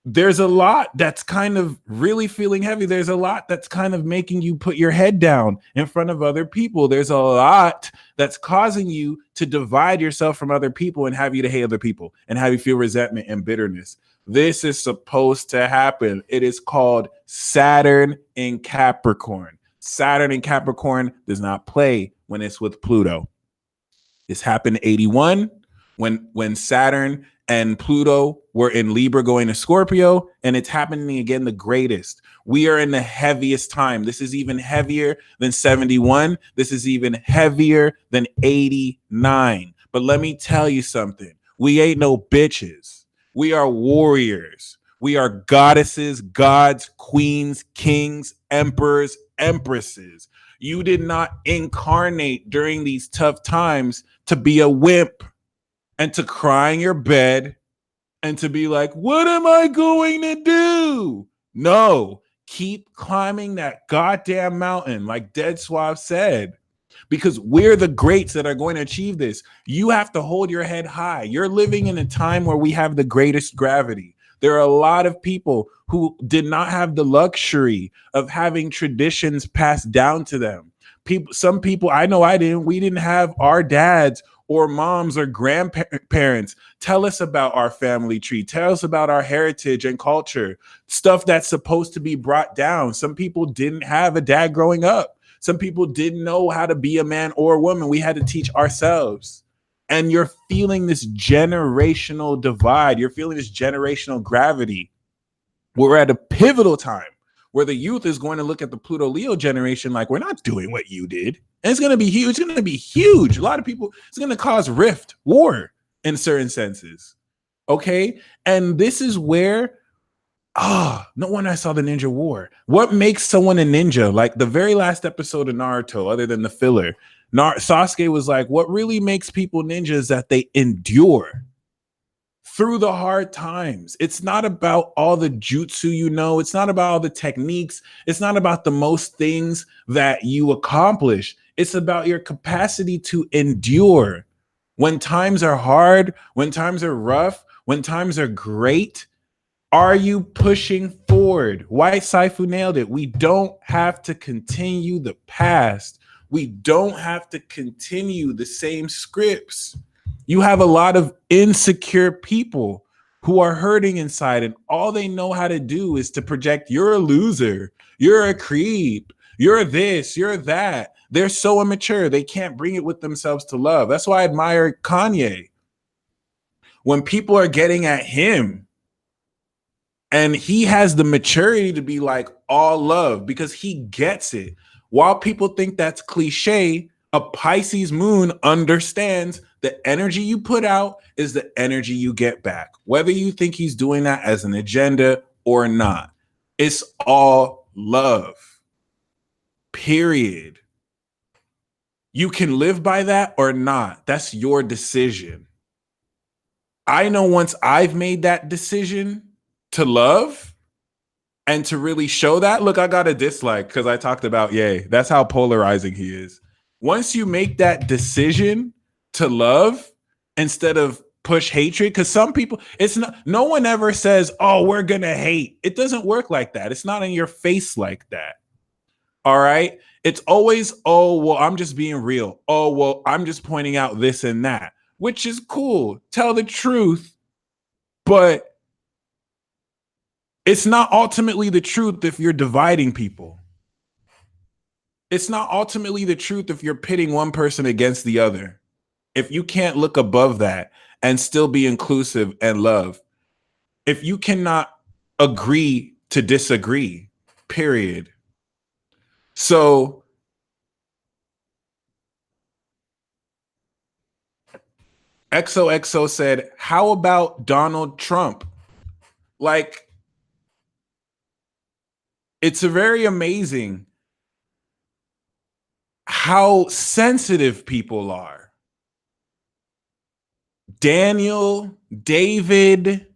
there's a lot that's kind of really feeling heavy. There's a lot that's kind of making you put your head down in front of other people. There's a lot that's causing you to divide yourself from other people and have you to hate other people and have you feel resentment and bitterness. This is supposed to happen. It is called Saturn in Capricorn. Saturn in Capricorn does not play when it's with Pluto. This happened in 81 when Saturn and Pluto were in Libra going to Scorpio, and it's happening again the greatest. We are in the heaviest time. This is even heavier than 71. This is even heavier than 89. But let me tell you something. We ain't no bitches. We are warriors. We are goddesses, gods, queens, kings, emperors, empresses. You did not incarnate during these tough times to be a wimp and to cry in your bed and to be like, what am I going to do? No, keep climbing that goddamn mountain, like Dead Suave said, because we're the greats that are going to achieve this. You have to hold your head high. You're living in a time where we have the greatest gravity. There are a lot of people who did not have the luxury of having traditions passed down to them. Some people, I know I didn't, we didn't have our dads or moms or grandparents tell us about our family tree, tell us about our heritage and culture, stuff that's supposed to be brought down. Some people didn't have a dad growing up. Some people didn't know how to be a man or a woman. We had to teach ourselves. And you're feeling this generational divide. You're feeling this generational gravity. We're at a pivotal time where the youth is going to look at the Pluto Leo generation like, we're not doing what you did. And it's going to be huge. It's going to be huge. A lot of people, it's going to cause rift, war in certain senses. Okay. And this is where, no wonder I saw the Ninja War. What makes someone a ninja? Like the very last episode of Naruto, other than the filler, Sasuke was like, what really makes people ninjas is that they endure through the hard times. It's not about all the jutsu you know. It's not about all the techniques. It's not about the most things that you accomplish. It's about your capacity to endure. When times are hard, when times are rough, when times are great, are you pushing forward? White Saifu nailed it. We don't have to continue the past. We don't have to continue the same scripts. You have a lot of insecure people who are hurting inside, and all they know how to do is to project, you're a loser, you're a creep, you're this, you're that. They're so immature, they can't bring it with themselves to love. That's why I admire Kanye. When people are getting at him, and he has the maturity to be like all love because he gets it. While people think that's cliche, a Pisces moon understands the energy you put out is the energy you get back. Whether you think he's doing that as an agenda or not, it's all love. Period. You can live by that or not. That's your decision. I know once I've made that decision to love and to really show that, look, I got a dislike because I talked about Ye. That's how polarizing he is. Once you make that decision to love instead of push hatred, because some people, it's not, no one ever says, oh, we're gonna hate. It doesn't work like that. It's not in your face like that. All right. It's always, oh, well, I'm just being real. Oh, well, I'm just pointing out this and that, which is cool. Tell the truth. But it's not ultimately the truth if you're dividing people. It's not ultimately the truth if you're pitting one person against the other. If you can't look above that and still be inclusive and love, if you cannot agree to disagree, period. So XOXO said, how about Donald Trump? Like, it's a very amazing how sensitive people are. Daniel, David,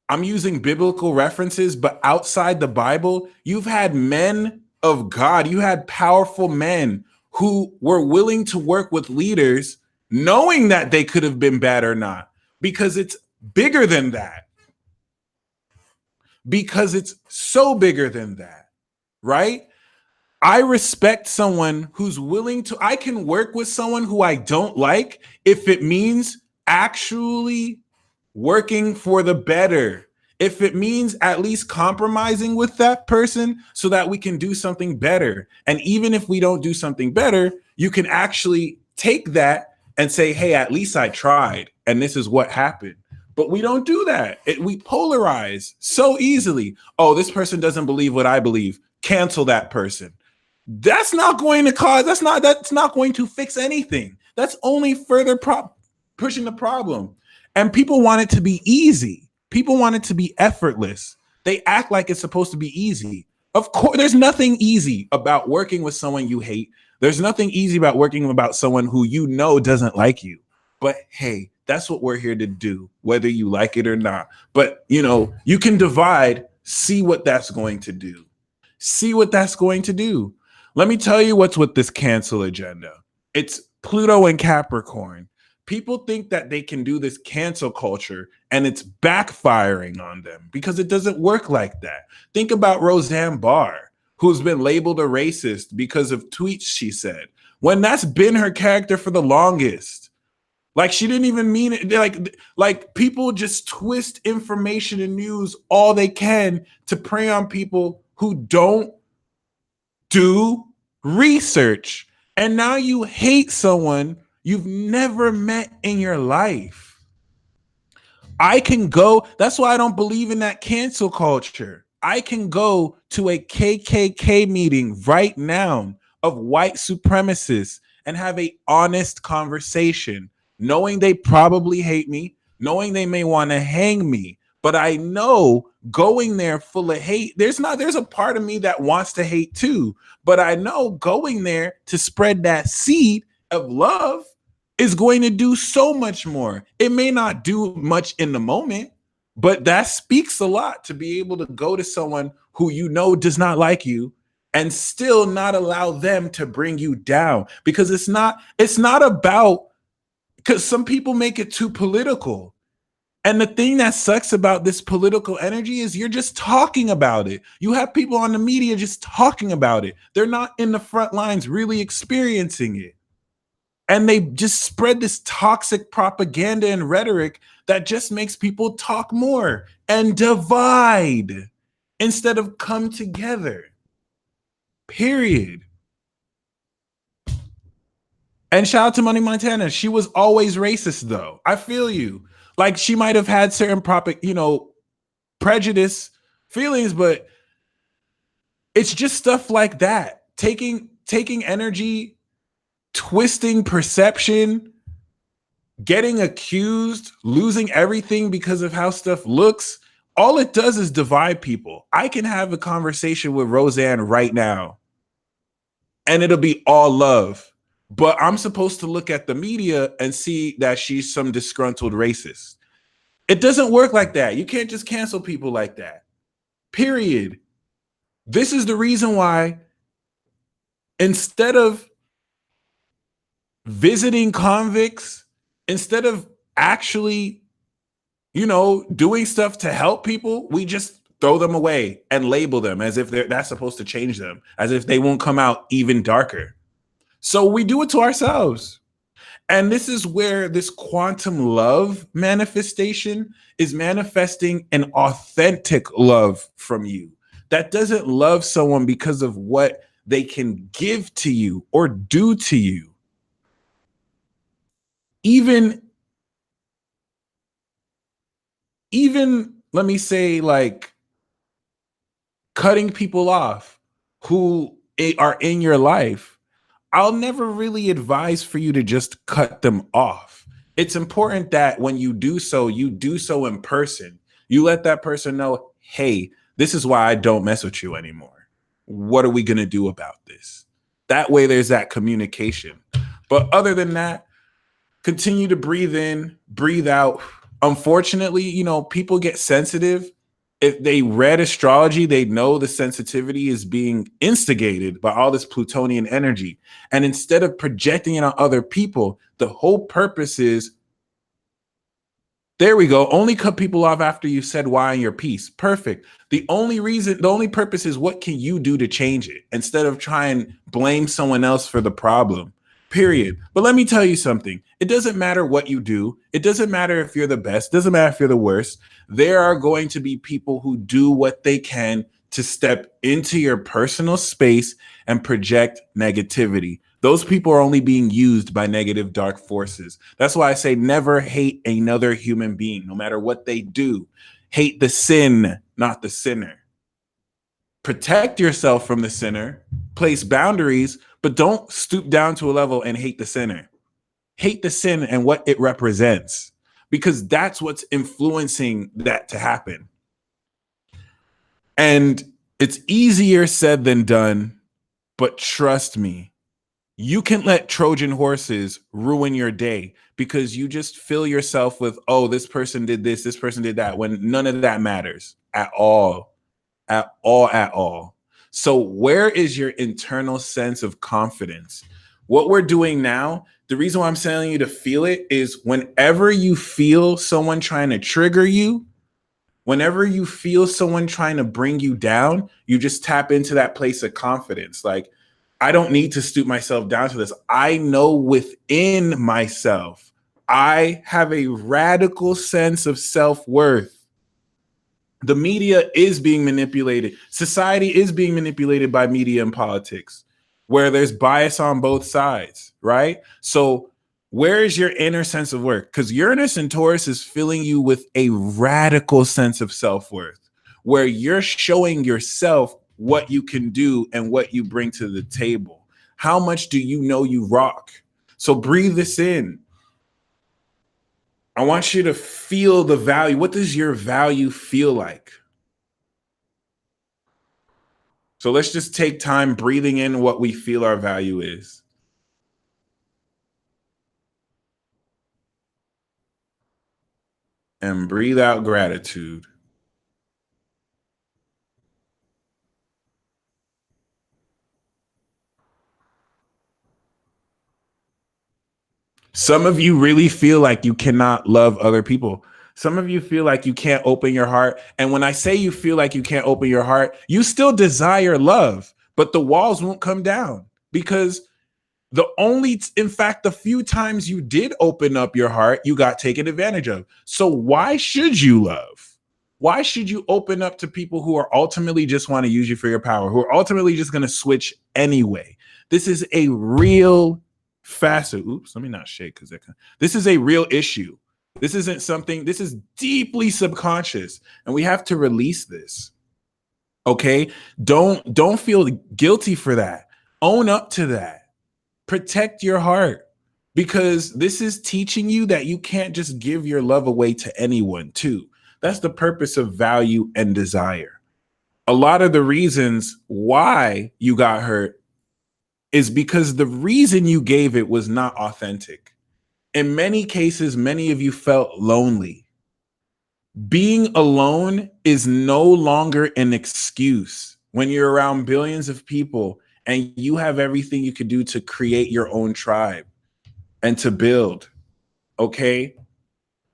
I'm using biblical references, but outside the Bible, you've had men of God, you had powerful men who were willing to work with leaders knowing that they could have been bad or not, because it's bigger than that. Because it's so bigger than that, right? I respect someone who's willing to, I can work with someone who I don't like if it means actually working for the better. If it means at least compromising with that person so that we can do something better. And even if we don't do something better, you can actually take that and say, hey, at least I tried. And this is what happened. But we don't do that. We polarize so easily. Oh, this person doesn't believe what I believe. Cancel that person. That's not going to cause, that's not going to fix anything. That's only further pushing the problem. And people want it to be easy. People want it to be effortless. They act like it's supposed to be easy. Of course, there's nothing easy about working with someone you hate. There's nothing easy about working about someone who you know doesn't like you. But hey, that's what we're here to do, whether you like it or not. But you can divide, see what that's going to do. See what that's going to do. Let me tell you what's with this cancel agenda. It's Pluto and Capricorn. People think that they can do this cancel culture and it's backfiring on them because it doesn't work like that. Think about Roseanne Barr, who's been labeled a racist because of tweets she said, when that's been her character for the longest. Like, she didn't even mean it. Like people just twist information and news all they can to prey on people who don't do research. And now you hate someone you've never met in your life. I can go, that's why I don't believe in that cancel culture. I can go to a KKK meeting right now of white supremacists and have an honest conversation, knowing they probably hate me, knowing they may want to hang me. But I know going there full of hate, there's a part of me that wants to hate too. But I know going there to spread that seed of love is going to do so much more. It may not do much in the moment, but that speaks a lot to be able to go to someone who you know does not like you and still not allow them to bring you down, because it's not about, because some people make it too political. And the thing that sucks about this political energy is you're just talking about it. You have people on the media just talking about it. They're not in the front lines really experiencing it. And they just spread this toxic propaganda and rhetoric that just makes people talk more and divide instead of come together. Period. And shout out to Money Montana. She was always racist, though. I feel you. Like, she might have had certain prejudice feelings, but it's just stuff like that. Taking energy, twisting perception, getting accused, losing everything because of how stuff looks. All it does is divide people. I can have a conversation with Roseanne right now, and it'll be all love. But I'm supposed to look at the media and see that she's some disgruntled racist. It doesn't work like that. You can't just cancel people like that. Period. This is the reason why, instead of visiting convicts, instead of actually, doing stuff to help people, we just throw them away and label them as if that's supposed to change them, as if they won't come out even darker. So we do it to ourselves. And this is where this quantum love manifestation is manifesting an authentic love from you that doesn't love someone because of what they can give to you or do to you. Even let me say, like, cutting people off who are in your life, I'll never really advise for you to just cut them off. It's important that when you do so in person. You let that person know, hey, this is why I don't mess with you anymore. What are we going to do about this? That way there's that communication. But other than that, continue to breathe in, breathe out. Unfortunately, people get sensitive. If they read astrology, they know the sensitivity is being instigated by all this Plutonian energy. And instead of projecting it on other people, the whole purpose is, there we go, only cut people off after you've said why in your piece. Perfect. The only purpose is, what can you do to change it, instead of try and blame someone else for the problem. Period. But let me tell you something. It doesn't matter what you do. It doesn't matter if you're the best. It doesn't matter if you're the worst. There are going to be people who do what they can to step into your personal space and project negativity. Those people are only being used by negative dark forces. That's why I say never hate another human being, no matter what they do. Hate the sin, not the sinner. Protect yourself from the sinner, place boundaries, but don't stoop down to a level and hate the sinner. Hate the sin and what it represents, because that's what's influencing that to happen. And it's easier said than done, but trust me, you can let Trojan horses ruin your day because you just fill yourself with, oh, this person did this person did that, when none of that matters at all, at all, at all. So where is your internal sense of confidence? What we're doing now, the reason why I'm telling you to feel it is, whenever you feel someone trying to trigger you, whenever you feel someone trying to bring you down, you just tap into that place of confidence. Like, I don't need to stoop myself down to this. I know within myself, I have a radical sense of self-worth. The media is being manipulated. Society is being manipulated by media and politics, where there's bias on both sides, right? So where is your inner sense of worth? Because Uranus and Taurus is filling you with a radical sense of self-worth, where you're showing yourself what you can do and what you bring to the table. How much do you know you rock? So breathe this in. I want you to feel the value. What does your value feel like? So let's just take time breathing in what we feel our value is. and breathe out gratitude. Some of you really feel like you cannot love other people. Some of you feel like you can't open your heart. And when I say you feel like you can't open your heart, you still desire love, but the walls won't come down because in fact, the few times you did open up your heart, you got taken advantage of. So why should you love? Why should you open up to people who are ultimately just want to use you for your power, who are ultimately just going to switch anyway? This is a real facet. Oops, let me not shake because this is a real issue. This isn't something, this is deeply subconscious, and we have to release this. Okay? Don't feel guilty for that. Own up to that. Protect your heart, because this is teaching you that you can't just give your love away to anyone too. That's the purpose of value and desire. A lot of the reasons why you got hurt is because the reason you gave it was not authentic. In many cases, many of you felt lonely. Being alone is no longer an excuse when you're around billions of people and you have everything you could do to create your own tribe and to build. Okay?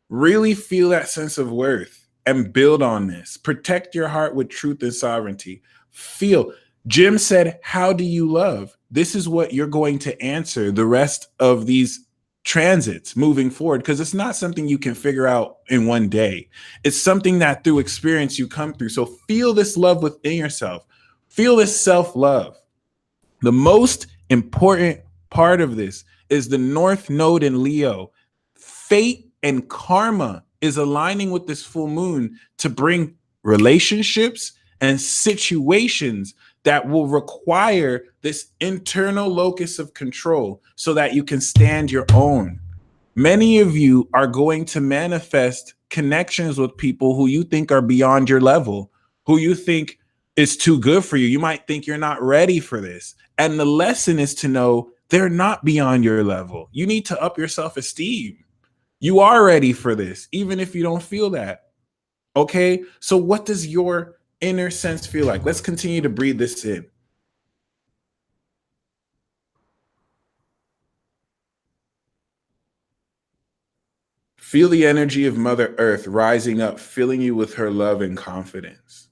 Really feel that sense of worth and build on this. Protect your heart with truth and sovereignty. Feel. Jim said, how do you love? This is what you're going to answer the rest of these transits moving forward, because it's not something you can figure out in one day. It's something that through experience you come through. So feel this love within yourself. Feel this self-love. The most important part of this is the North Node in Leo. Fate and karma is aligning with this full moon to bring relationships and situations that will require this internal locus of control so that you can stand your own. Many of you are going to manifest connections with people who you think are beyond your level, who you think is too good for you. You might think you're not ready for this. And the lesson is to know they're not beyond your level. You need to up your self-esteem. You are ready for this, even if you don't feel that. Okay? So what does your inner sense feel like? Let's continue to breathe this in. Feel the energy of Mother Earth rising up, filling you with her love and confidence.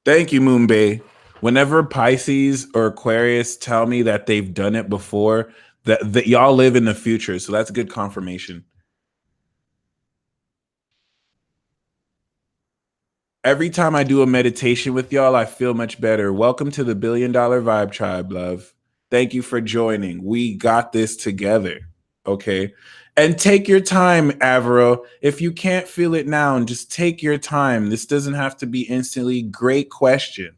Thank you, Moonbay. Whenever Pisces or Aquarius tell me that they've done it before, that y'all live in the future. So that's good confirmation. Every time I do a meditation with y'all, I feel much better. Welcome to the $1 Billion Vibe Tribe, love. Thank you for joining. We got this together. Okay. And take your time, Avro. If you can't feel it now, just take your time. This doesn't have to be instantly. Great question.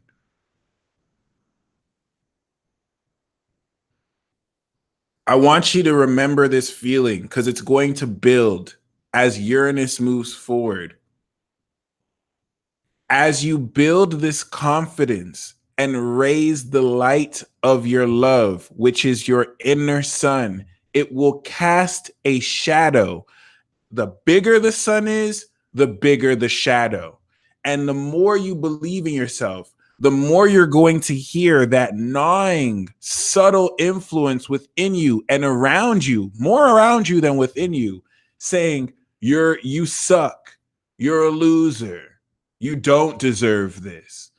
I want you to remember this feeling because it's going to build as Uranus moves forward. As you build this confidence and raise the light of your love, which is your inner sun, it will cast a shadow. The bigger the sun is, the bigger the shadow. And the more you believe in yourself, the more you're going to hear that gnawing, subtle influence within you and around you, more around you than within you, saying, you suck, you're a loser, you don't deserve this.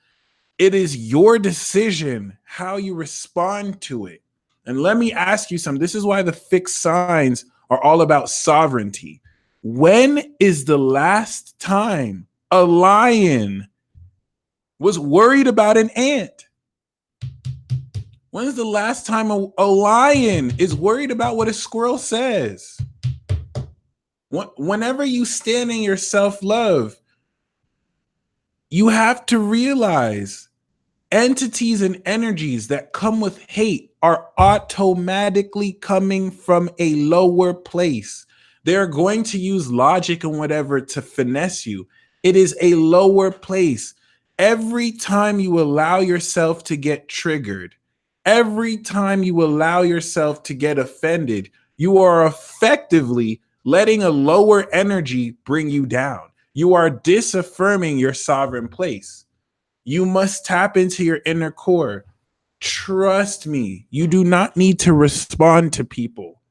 It is your decision how you respond to it. And let me ask you something. This is why the fixed signs are all about sovereignty. When is the last time a lion was worried about an ant? When is the last time a lion is worried about what a squirrel says? Whenever you stand in your self-love, you have to realize entities and energies that come with hate are automatically coming from a lower place. They're going to use logic and whatever to finesse you. It is a lower place. Every time you allow yourself to get triggered, every time you allow yourself to get offended, you are effectively letting a lower energy bring you down. You are disaffirming your sovereign place. You must tap into your inner core. Trust me, you do not need to respond to people.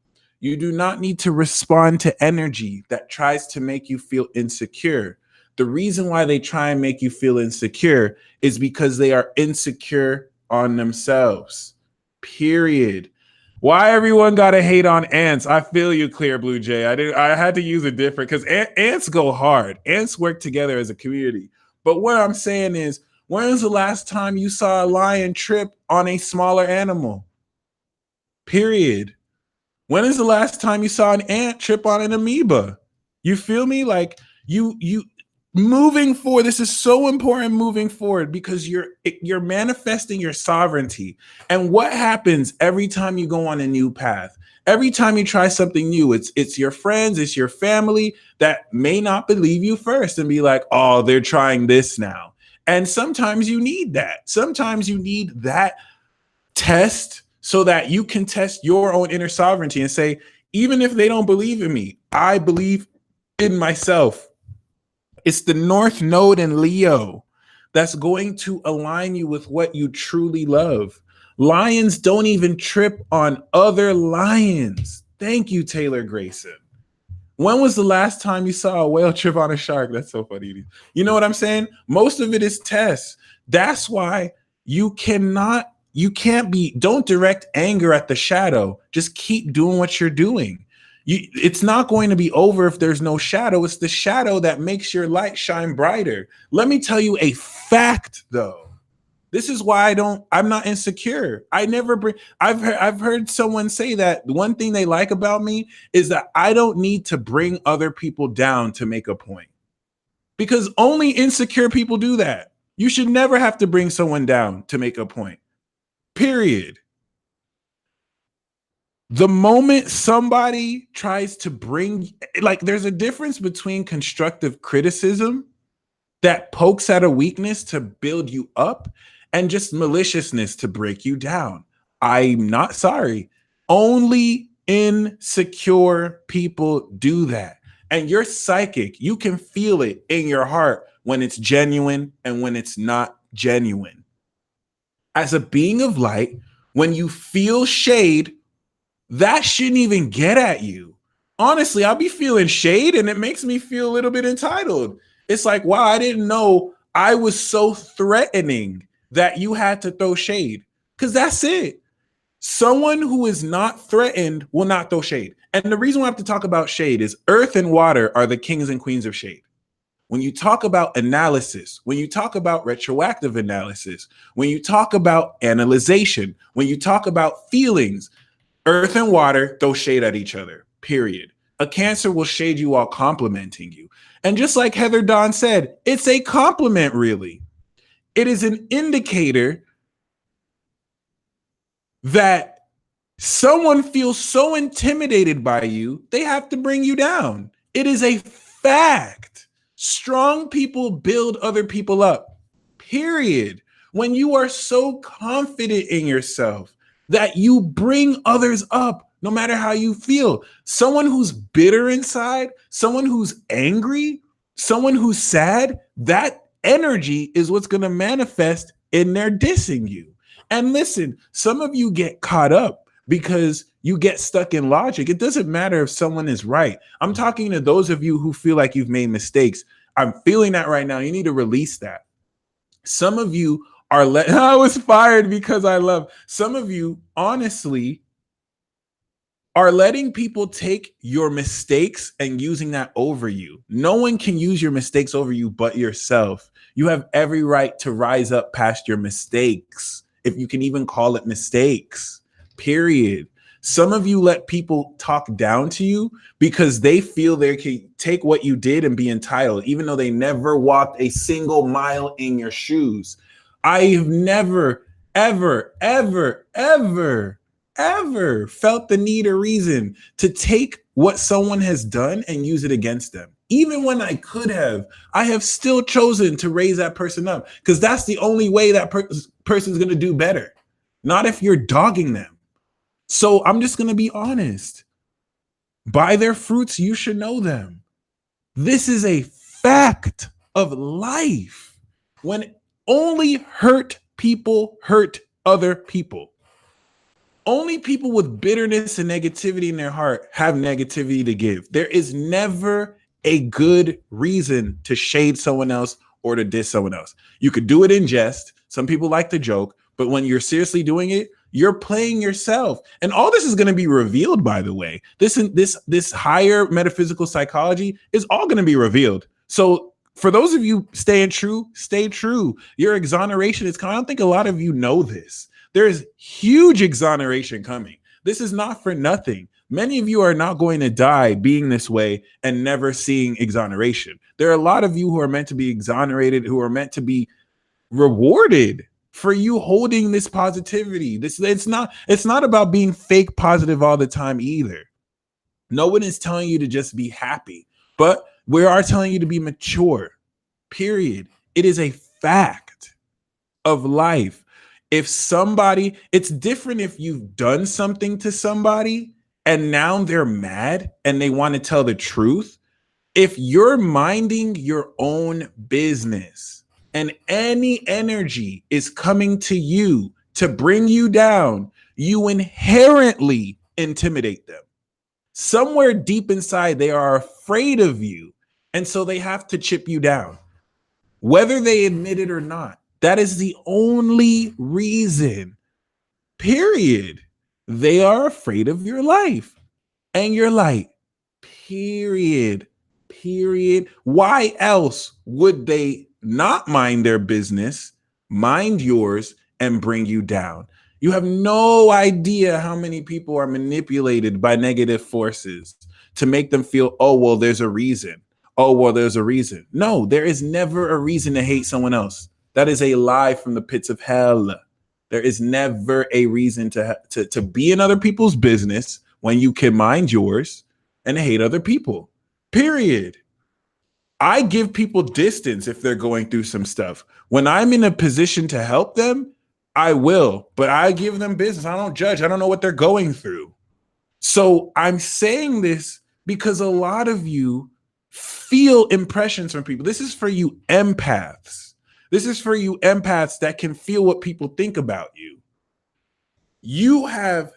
You do not need to respond to energy that tries to make you feel insecure. The reason why they try and make you feel insecure is because they are insecure on themselves. Period. Why everyone gotta hate on ants? I feel you, Clear Blue Jay. I had to use a different because ants go hard. Ants work together as a community. But what I'm saying is, when was the last time you saw a lion trip on a smaller animal? Period. When is the last time you saw an ant trip on an amoeba? You feel me? Like you moving forward. This is so important moving forward because you're manifesting your sovereignty. And what happens every time you go on a new path? Every time you try something new, it's your friends, it's your family that may not believe you first and be like, "Oh, they're trying this now." And sometimes you need that. Sometimes you need that test so that you can test your own inner sovereignty and say, even if they don't believe in me, I believe in myself. It's the North Node in Leo that's going to align you with what you truly love. Lions don't even trip on other lions. Thank you, Taylor Grayson. When was the last time you saw a whale trip on a shark? That's so funny. You know what I'm saying? Most of it is tests. That's why don't direct anger at the shadow. Just keep doing what you're doing. It's not going to be over if there's no shadow. It's the shadow that makes your light shine brighter. Let me tell you a fact, though. This is why I'm not insecure. I've heard someone say that one thing they like about me is that I don't need to bring other people down to make a point. Because only insecure people do that. You should never have to bring someone down to make a point. Period. The moment somebody tries to there's a difference between constructive criticism that pokes at a weakness to build you up and just maliciousness to break you down. I'm not sorry. Only insecure people do that. And you're psychic. You can feel it in your heart when it's genuine and when it's not genuine. As a being of light, when you feel shade, that shouldn't even get at you. Honestly, I'll be feeling shade and it makes me feel a little bit entitled. It's like, wow, I didn't know I was so threatening that you had to throw shade. Because that's it. Someone who is not threatened will not throw shade. And the reason why I have to talk about shade is earth and water are the kings and queens of shade. When you talk about analysis, when you talk about retroactive analysis, when you talk about analyzation, when you talk about feelings, earth and water throw shade at each other, period. A Cancer will shade you while complimenting you. And just like Heather Dawn said, it's a compliment, really. It is an indicator that someone feels so intimidated by you, they have to bring you down. It is a fact. Strong people build other people up, period. When you are so confident in yourself that you bring others up, no matter how you feel. Someone who's bitter inside, someone who's angry, someone who's sad, that energy is what's going to manifest in their dissing you. And listen, some of you get caught up because you get stuck in logic. It doesn't matter if someone is right. I'm talking to those of you who feel like you've made mistakes. I'm feeling that right now. You need to release that. Some of you are I was fired because I love. Some of you, honestly, are letting people take your mistakes and using that over you. No one can use your mistakes over you but yourself. You have every right to rise up past your mistakes, if you can even call it mistakes, period. Some of you let people talk down to you because they feel they can take what you did and be entitled, even though they never walked a single mile in your shoes. I've never, ever, ever, ever, ever felt the need or reason to take what someone has done and use it against them. Even when I could have, I have still chosen to raise that person up because that's the only way that person's going to do better. Not if you're dogging them. So I'm just going to be honest. By their fruits, you should know them. This is a fact of life. When only hurt people hurt other people. Only people with bitterness and negativity in their heart have negativity to give. There is never a good reason to shade someone else or to diss someone else. You could do it in jest. Some people like to joke, but when you're seriously doing it, you're playing yourself. And all this is going to be revealed, by the way. This higher metaphysical psychology is all going to be revealed. So for those of you staying true, stay true. Your exoneration is coming. I don't think a lot of you know this. There is huge exoneration coming. This is not for nothing. Many of you are not going to die being this way and never seeing exoneration. There are a lot of you who are meant to be exonerated, who are meant to be rewarded for you holding this positivity. It's not about being fake positive all the time either. No one is telling you to just be happy, but we are telling you to be mature. Period. It is a fact of life. If somebody, it's different if you've done something to somebody and now they're mad and they want to tell the truth. If you're minding your own business and any energy is coming to you to bring you down, you inherently intimidate them. Somewhere deep inside, they are afraid of you. And so they have to chip you down, whether they admit it or not. That is the only reason, period. They are afraid of your life and your light, period. Period. Why else would they not mind their business, mind yours, and bring you down? You have no idea how many people are manipulated by negative forces to make them feel, oh, well, there's a reason. Oh, well, there's a reason. No, there is never a reason to hate someone else. That is a lie from the pits of hell. There is never a reason to be in other people's business when you can mind yours and hate other people. Period. I give people distance if they're going through some stuff. When I'm in a position to help them, I will, but I give them business. I don't judge. I don't know what they're going through. So I'm saying this because a lot of you feel impressions from people. This is for you empaths. This is for you empaths that can feel what people think about you. You have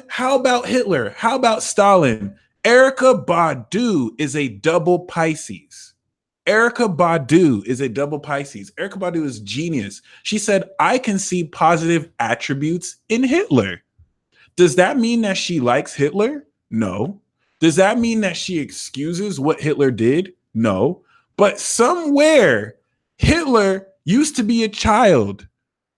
how about Hitler? How about Stalin? Erykah Badu is a double Pisces. Erykah Badu is a double Pisces. Erykah Badu is genius. She said, I can see positive attributes in Hitler. Does that mean that she likes Hitler? No. Does that mean that she excuses what Hitler did? No. But somewhere, Hitler used to be a child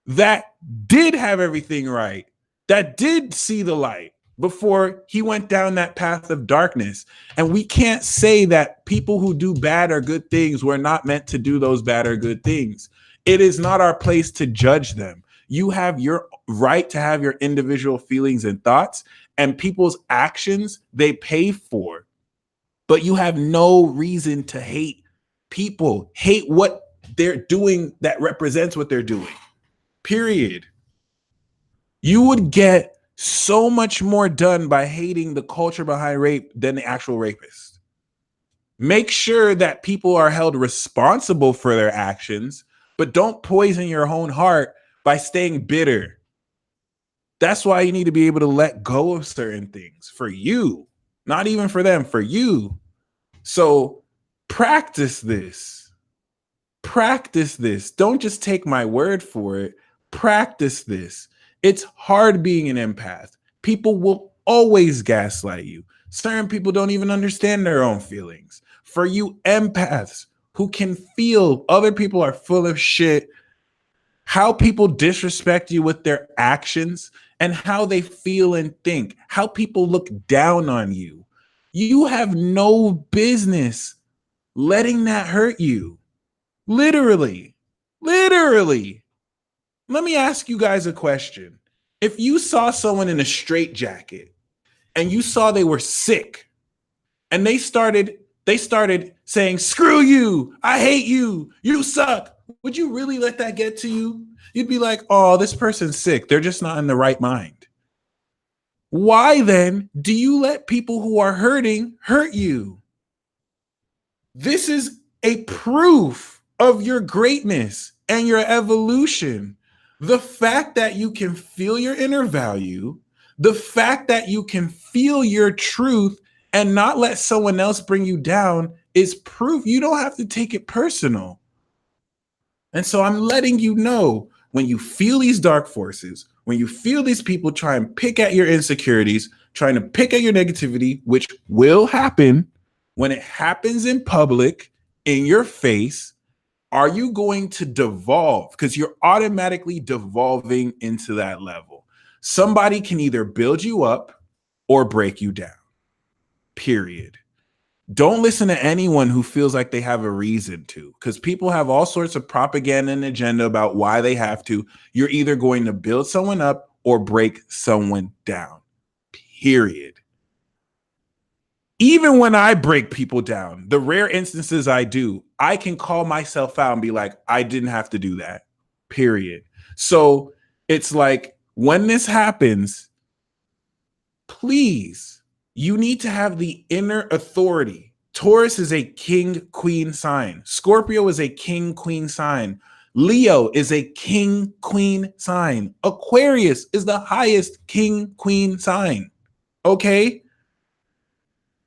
that did have everything right, that did see the light before he went down that path of darkness. And we can't say that people who do bad or good things were not meant to do those bad or good things. It is not our place to judge them. You have your right to have your individual feelings and thoughts, and people's actions they pay for. But you have no reason to hate people, hate what they're doing that represents what they're doing. Period. You would get so much more done by hating the culture behind rape than the actual rapist. Make sure that people are held responsible for their actions, but don't poison your own heart by staying bitter. That's why you need to be able to let go of certain things for you, not even for them, for you. So practice this. Practice this. Don't just take my word for it. Practice this. It's hard being an empath. People will always gaslight you. Certain people don't even understand their own feelings. For you empaths who can feel other people are full of shit, how people disrespect you with their actions and how they feel and think, how people look down on you, you have no business letting that hurt you. Literally. Literally. Let me ask you guys a question. If you saw someone in a straitjacket and you saw they were sick and they started saying, "Screw you, I hate you, you suck," would you really let that get to you? You'd be like, "Oh, this person's sick. They're just not in the right mind." Why then do you let people who are hurting hurt you? This is a proof of your greatness and your evolution. The fact that you can feel your inner value, the fact that you can feel your truth and not let someone else bring you down is proof. You don't have to take it personal. And so I'm letting you know, when you feel these dark forces, when you feel these people try and pick at your insecurities, trying to pick at your negativity, which will happen, when it happens in public, in your face, are you going to devolve? Because you're automatically devolving into that level. Somebody can either build you up or break you down, period. Don't listen to anyone who feels like they have a reason to, because people have all sorts of propaganda and agenda about why they have to. You're either going to build someone up or break someone down, period. Even when I break people down, the rare instances I do, I can call myself out and be like, I didn't have to do that, period. So it's like, when this happens, please, you need to have the inner authority. Taurus is a king queen sign. Scorpio is a king queen sign. Leo is a king queen sign. Aquarius is the highest king queen sign. Okay?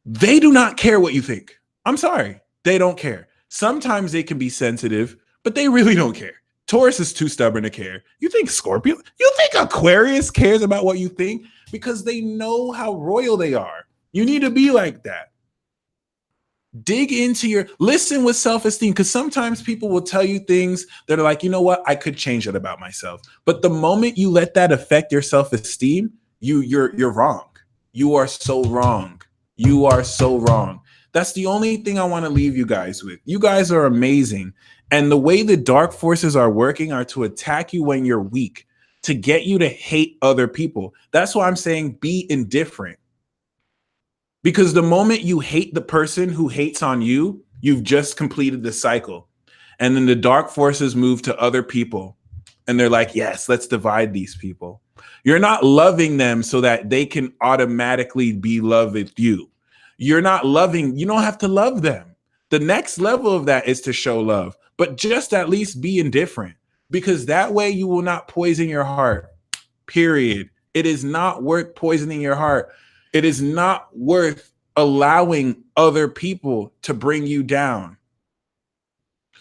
They do not care what you think. I'm sorry. They don't care. Sometimes they can be sensitive, but they really don't care. Taurus is too stubborn to care. You think Scorpio? You think Aquarius cares about what you think? Because they know how royal they are. You need to be like that. Dig into listen with self-esteem, because sometimes people will tell you things that are like, you know what, I could change it about myself. But the moment you let that affect your self-esteem, you're wrong. You are so wrong. You are so wrong. That's the only thing I want to leave you guys with. You guys are amazing. And the way the dark forces are working are to attack you when you're weak, to get you to hate other people. That's why I'm saying be indifferent. Because the moment you hate the person who hates on you, you've just completed the cycle. And then the dark forces move to other people. And they're like, yes, let's divide these people. You're not loving them so that they can automatically be loved with you. You're not loving, you don't have to love them. The next level of that is to show love, but just at least be indifferent, because that way you will not poison your heart, period. It is not worth poisoning your heart. It is not worth allowing other people to bring you down.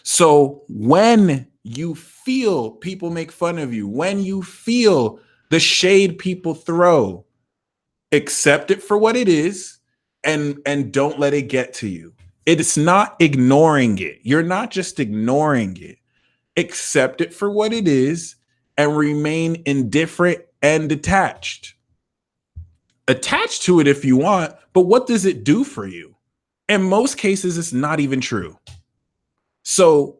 So when you feel people make fun of you, when you feel the shade people throw, accept it for what it is and don't let it get to you. It's not ignoring it. You're not just ignoring it. Accept it for what it is and remain indifferent and detached. Attach to it if you want, but what does it do for you? In most cases, it's not even true. So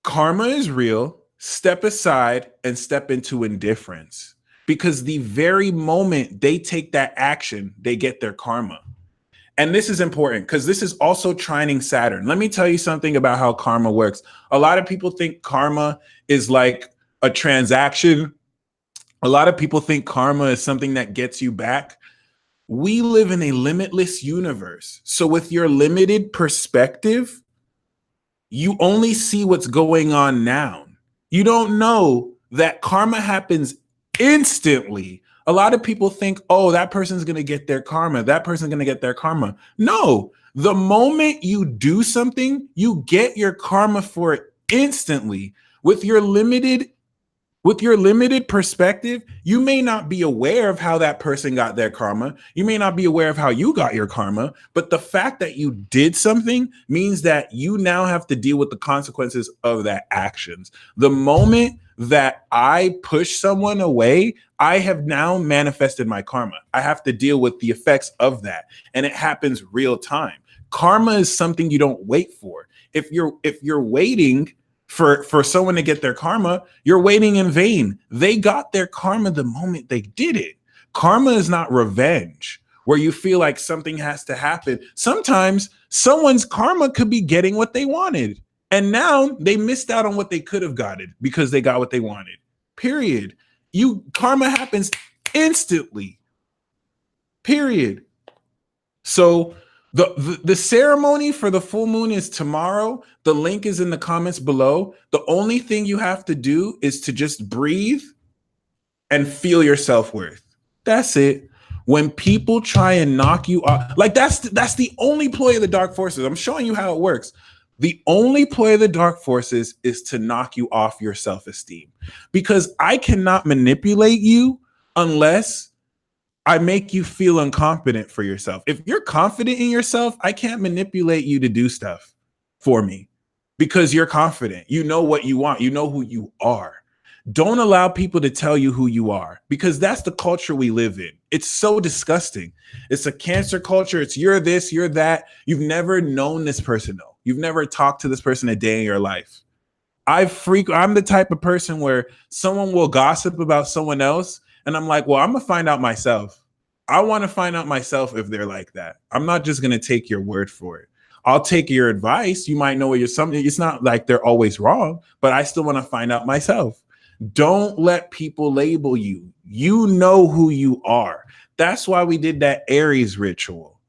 karma is real. Step aside and step into indifference, because the very moment they take that action, they get their karma. And this is important because this is also trining Saturn. Let me tell you something about how karma works. A lot of people think karma is like a transaction. A lot of people think karma is something that gets you back. We live in a limitless universe. So with your limited perspective, you only see what's going on now. You don't know that karma happens instantly. A lot of people think, oh, that person's going to get their karma. That person's going to get their karma. No, the moment you do something, you get your karma for it instantly. With your limited perspective, you may not be aware of how that person got their karma. You may not be aware of how you got your karma, but the fact that you did something means that you now have to deal with the consequences of that actions. The moment that I push someone away, I have now manifested my karma. I have to deal with the effects of that, and it happens real time. Karma is something you don't wait for. If you're waiting, For someone to get their karma, you're waiting in vain. They got their karma the moment they did it. Karma is not revenge, where you feel like something has to happen. Sometimes someone's karma could be getting what they wanted, and now they missed out on what they could have gotten because they got what they wanted. Period. You karma happens instantly. Period. So the ceremony for the full moon is tomorrow. The link is in the comments below. The only thing you have to do is to just breathe and feel your self-worth. That's it. When people try and knock you off, like that's the only ploy of the dark forces. I'm showing you how it works. The only ploy of the dark forces is to knock you off your self-esteem, because I cannot manipulate you unless I make you feel unconfident for yourself. If you're confident in yourself, I can't manipulate you to do stuff for me because you're confident. You know what you want. You know who you are. Don't allow people to tell you who you are, because that's the culture we live in. It's so disgusting. It's a cancer culture. It's you're this, you're that. You've never known this person, though. You've never talked to this person a day in your life. I'm the type of person where someone will gossip about someone else, and I'm like, well, I'm gonna find out myself. I want to find out myself if they're like that. I'm not just gonna take your word for it. I'll take your advice. You might know what you're something. It's not like they're always wrong, but I still want to find out myself. Don't let people label you. You know who you are. That's why we did that Aries ritual.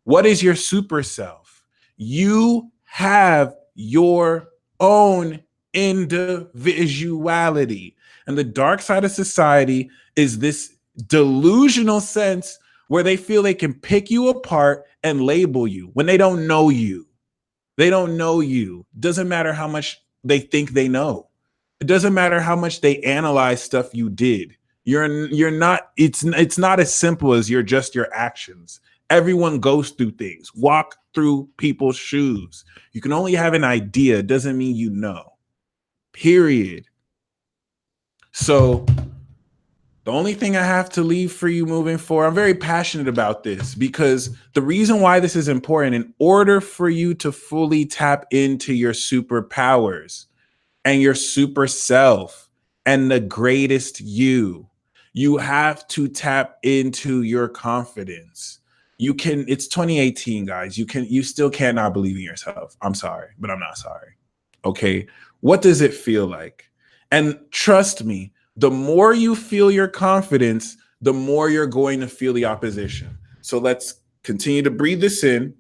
What is your super self? You have your own individuality. And the dark side of society is this delusional sense where they feel they can pick you apart and label you when they don't know you. They don't know you. Doesn't matter how much they think they know. It doesn't matter how much they analyze stuff you did. You're not, it's not as simple as you're just your actions. Everyone goes through things. Walk through people's shoes. You can only have an idea. Doesn't mean you know. Period. So the only thing I have to leave for you moving forward, I'm very passionate about this, because the reason why this is important, in order for you to fully tap into your superpowers and your super self and the greatest you have to tap into your confidence. It's 2018, guys. You still cannot believe in yourself. I'm sorry, but I'm not sorry. Okay. What does it feel like? And trust me, the more you feel your confidence, the more you're going to feel the opposition. So let's continue to breathe this in.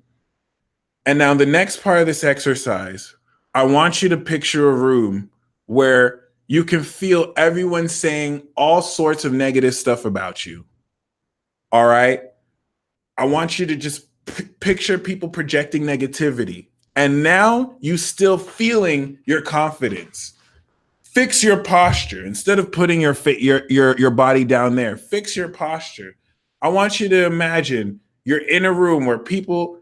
And now the next part of this exercise, I want you to picture a room where you can feel everyone saying all sorts of negative stuff about you. All right. I want you to just picture people projecting negativity. And now you still feeling your confidence. Fix your posture. Instead of putting your body down there, fix your posture. I want you to imagine you're in a room where people,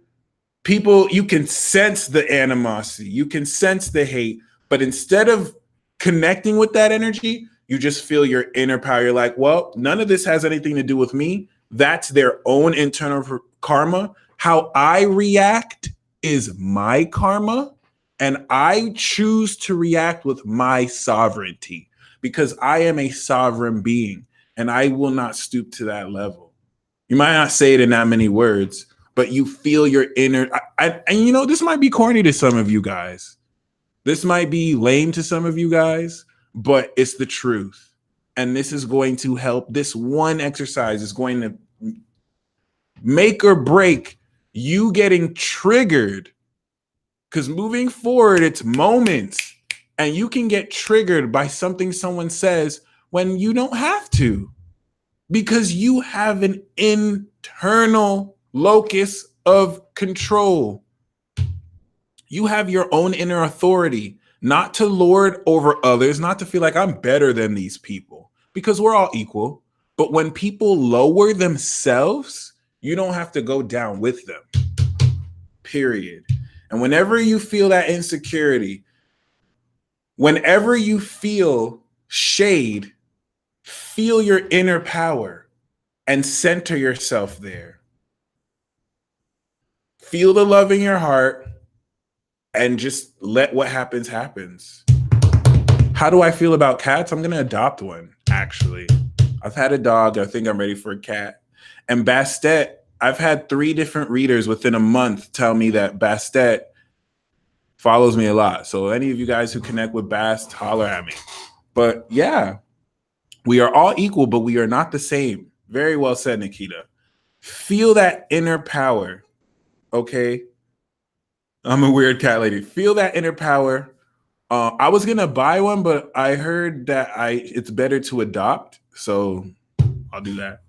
you can sense the animosity, you can sense the hate, but instead of connecting with that energy, you just feel your inner power. You're like, well, none of this has anything to do with me. That's their own internal karma. How I react is my karma, and I choose to react with my sovereignty, because I am a sovereign being and I will not stoop to that level. You might not say it in that many words, but you feel your inner, and you know, this might be corny to some of you guys. This might be lame to some of you guys, but it's the truth. And this is going to help. This one exercise is going to make or break you getting triggered, because moving forward, it's moments, and you can get triggered by something someone says when you don't have to, because you have an internal locus of control. You have your own inner authority, not to lord over others, not to feel like I'm better than these people, because we're all equal. But when people lower themselves, you don't have to go down with them. Period. And whenever you feel that insecurity, whenever you feel shade, feel your inner power and center yourself there. Feel the love in your heart and just let what happens happens. How do I feel about cats? I'm gonna adopt one, actually. I've had a dog. I think I'm ready for a cat. And Bastet, I've had 3 different readers within a month tell me that Bastet follows me a lot. So any of you guys who connect with Bast, holler at me. But yeah, we are all equal, but we are not the same. Very well said, Nikita. Feel that inner power, okay? I'm a weird cat lady. Feel that inner power. I was gonna buy one, but I heard that it's better to adopt, so I'll do that.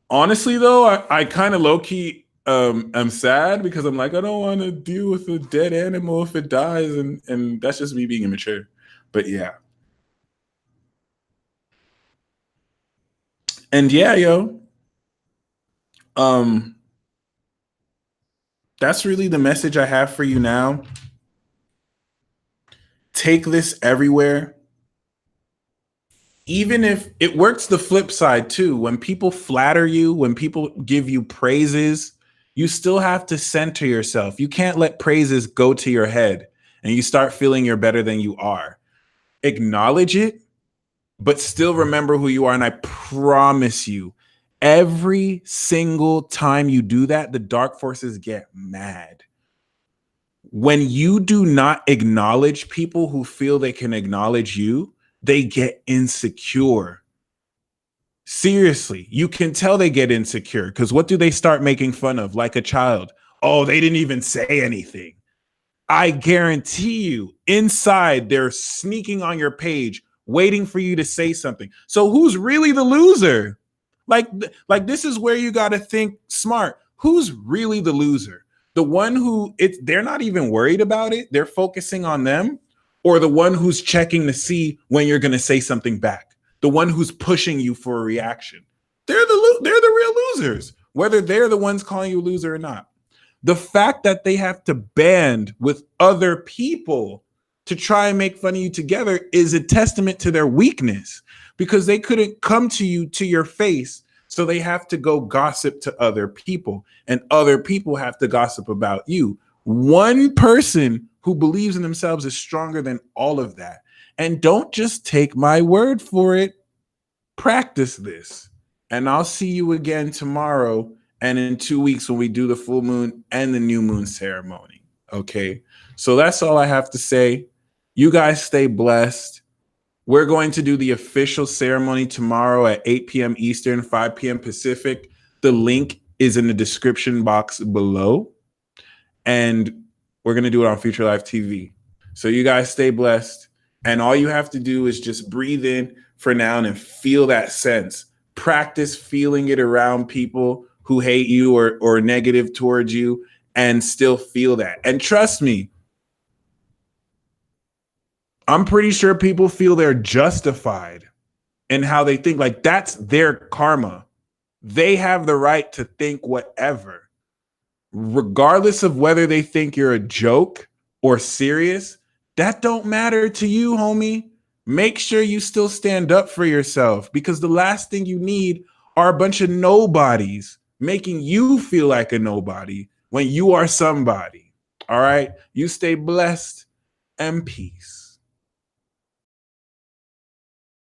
Honestly, though, I kind of low key am sad because I'm like, I don't want to deal with a dead animal if it dies, and that's just me being immature. But yeah, and yeah, yo, um, that's really the message I have for you now. Take this everywhere. Even if it works the flip side too, when people flatter you, when people give you praises, you still have to center yourself. You can't let praises go to your head and you start feeling you're better than you are. Acknowledge it, but still remember who you are. And I promise you, every single time you do that, the dark forces get mad. When you do not acknowledge people who feel they can acknowledge you, they get insecure. Seriously, you can tell they get insecure because what do they start making fun of like a child? Oh, they didn't even say anything. I guarantee you, inside, they're sneaking on your page, waiting for you to say something. So who's really the loser? Like this is where you got to think smart. Who's really the loser? The one who they're not even worried about it, they're focusing on them, or the one who's checking to see when you're going to say something back, the one who's pushing you for a reaction. They're the real losers, whether they're the ones calling you a loser or not. The fact that they have to band with other people to try and make fun of you together is a testament to their weakness because they couldn't come to you to your face. So they have to go gossip to other people, and other people have to gossip about you. One person who believes in themselves is stronger than all of that. And don't just take my word for it. Practice this. And I'll see you again tomorrow and in 2 weeks when we do the full moon and the new moon ceremony. Okay. So that's all I have to say. You guys stay blessed. We're going to do the official ceremony tomorrow at 8 p.m. Eastern, 5 p.m. Pacific. The link is in the description box below. And we're going to do it on Future Life TV. So you guys stay blessed. And all you have to do is just breathe in for now and feel that sense. Practice feeling it around people who hate you or negative towards you and still feel that. And trust me, I'm pretty sure people feel they're justified in how they think. Like that's their karma. They have the right to think whatever. Regardless of whether they think you're a joke or serious, that don't matter to you, homie. Make sure you still stand up for yourself because the last thing you need are a bunch of nobodies making you feel like a nobody when you are somebody. All right? You stay blessed and peace.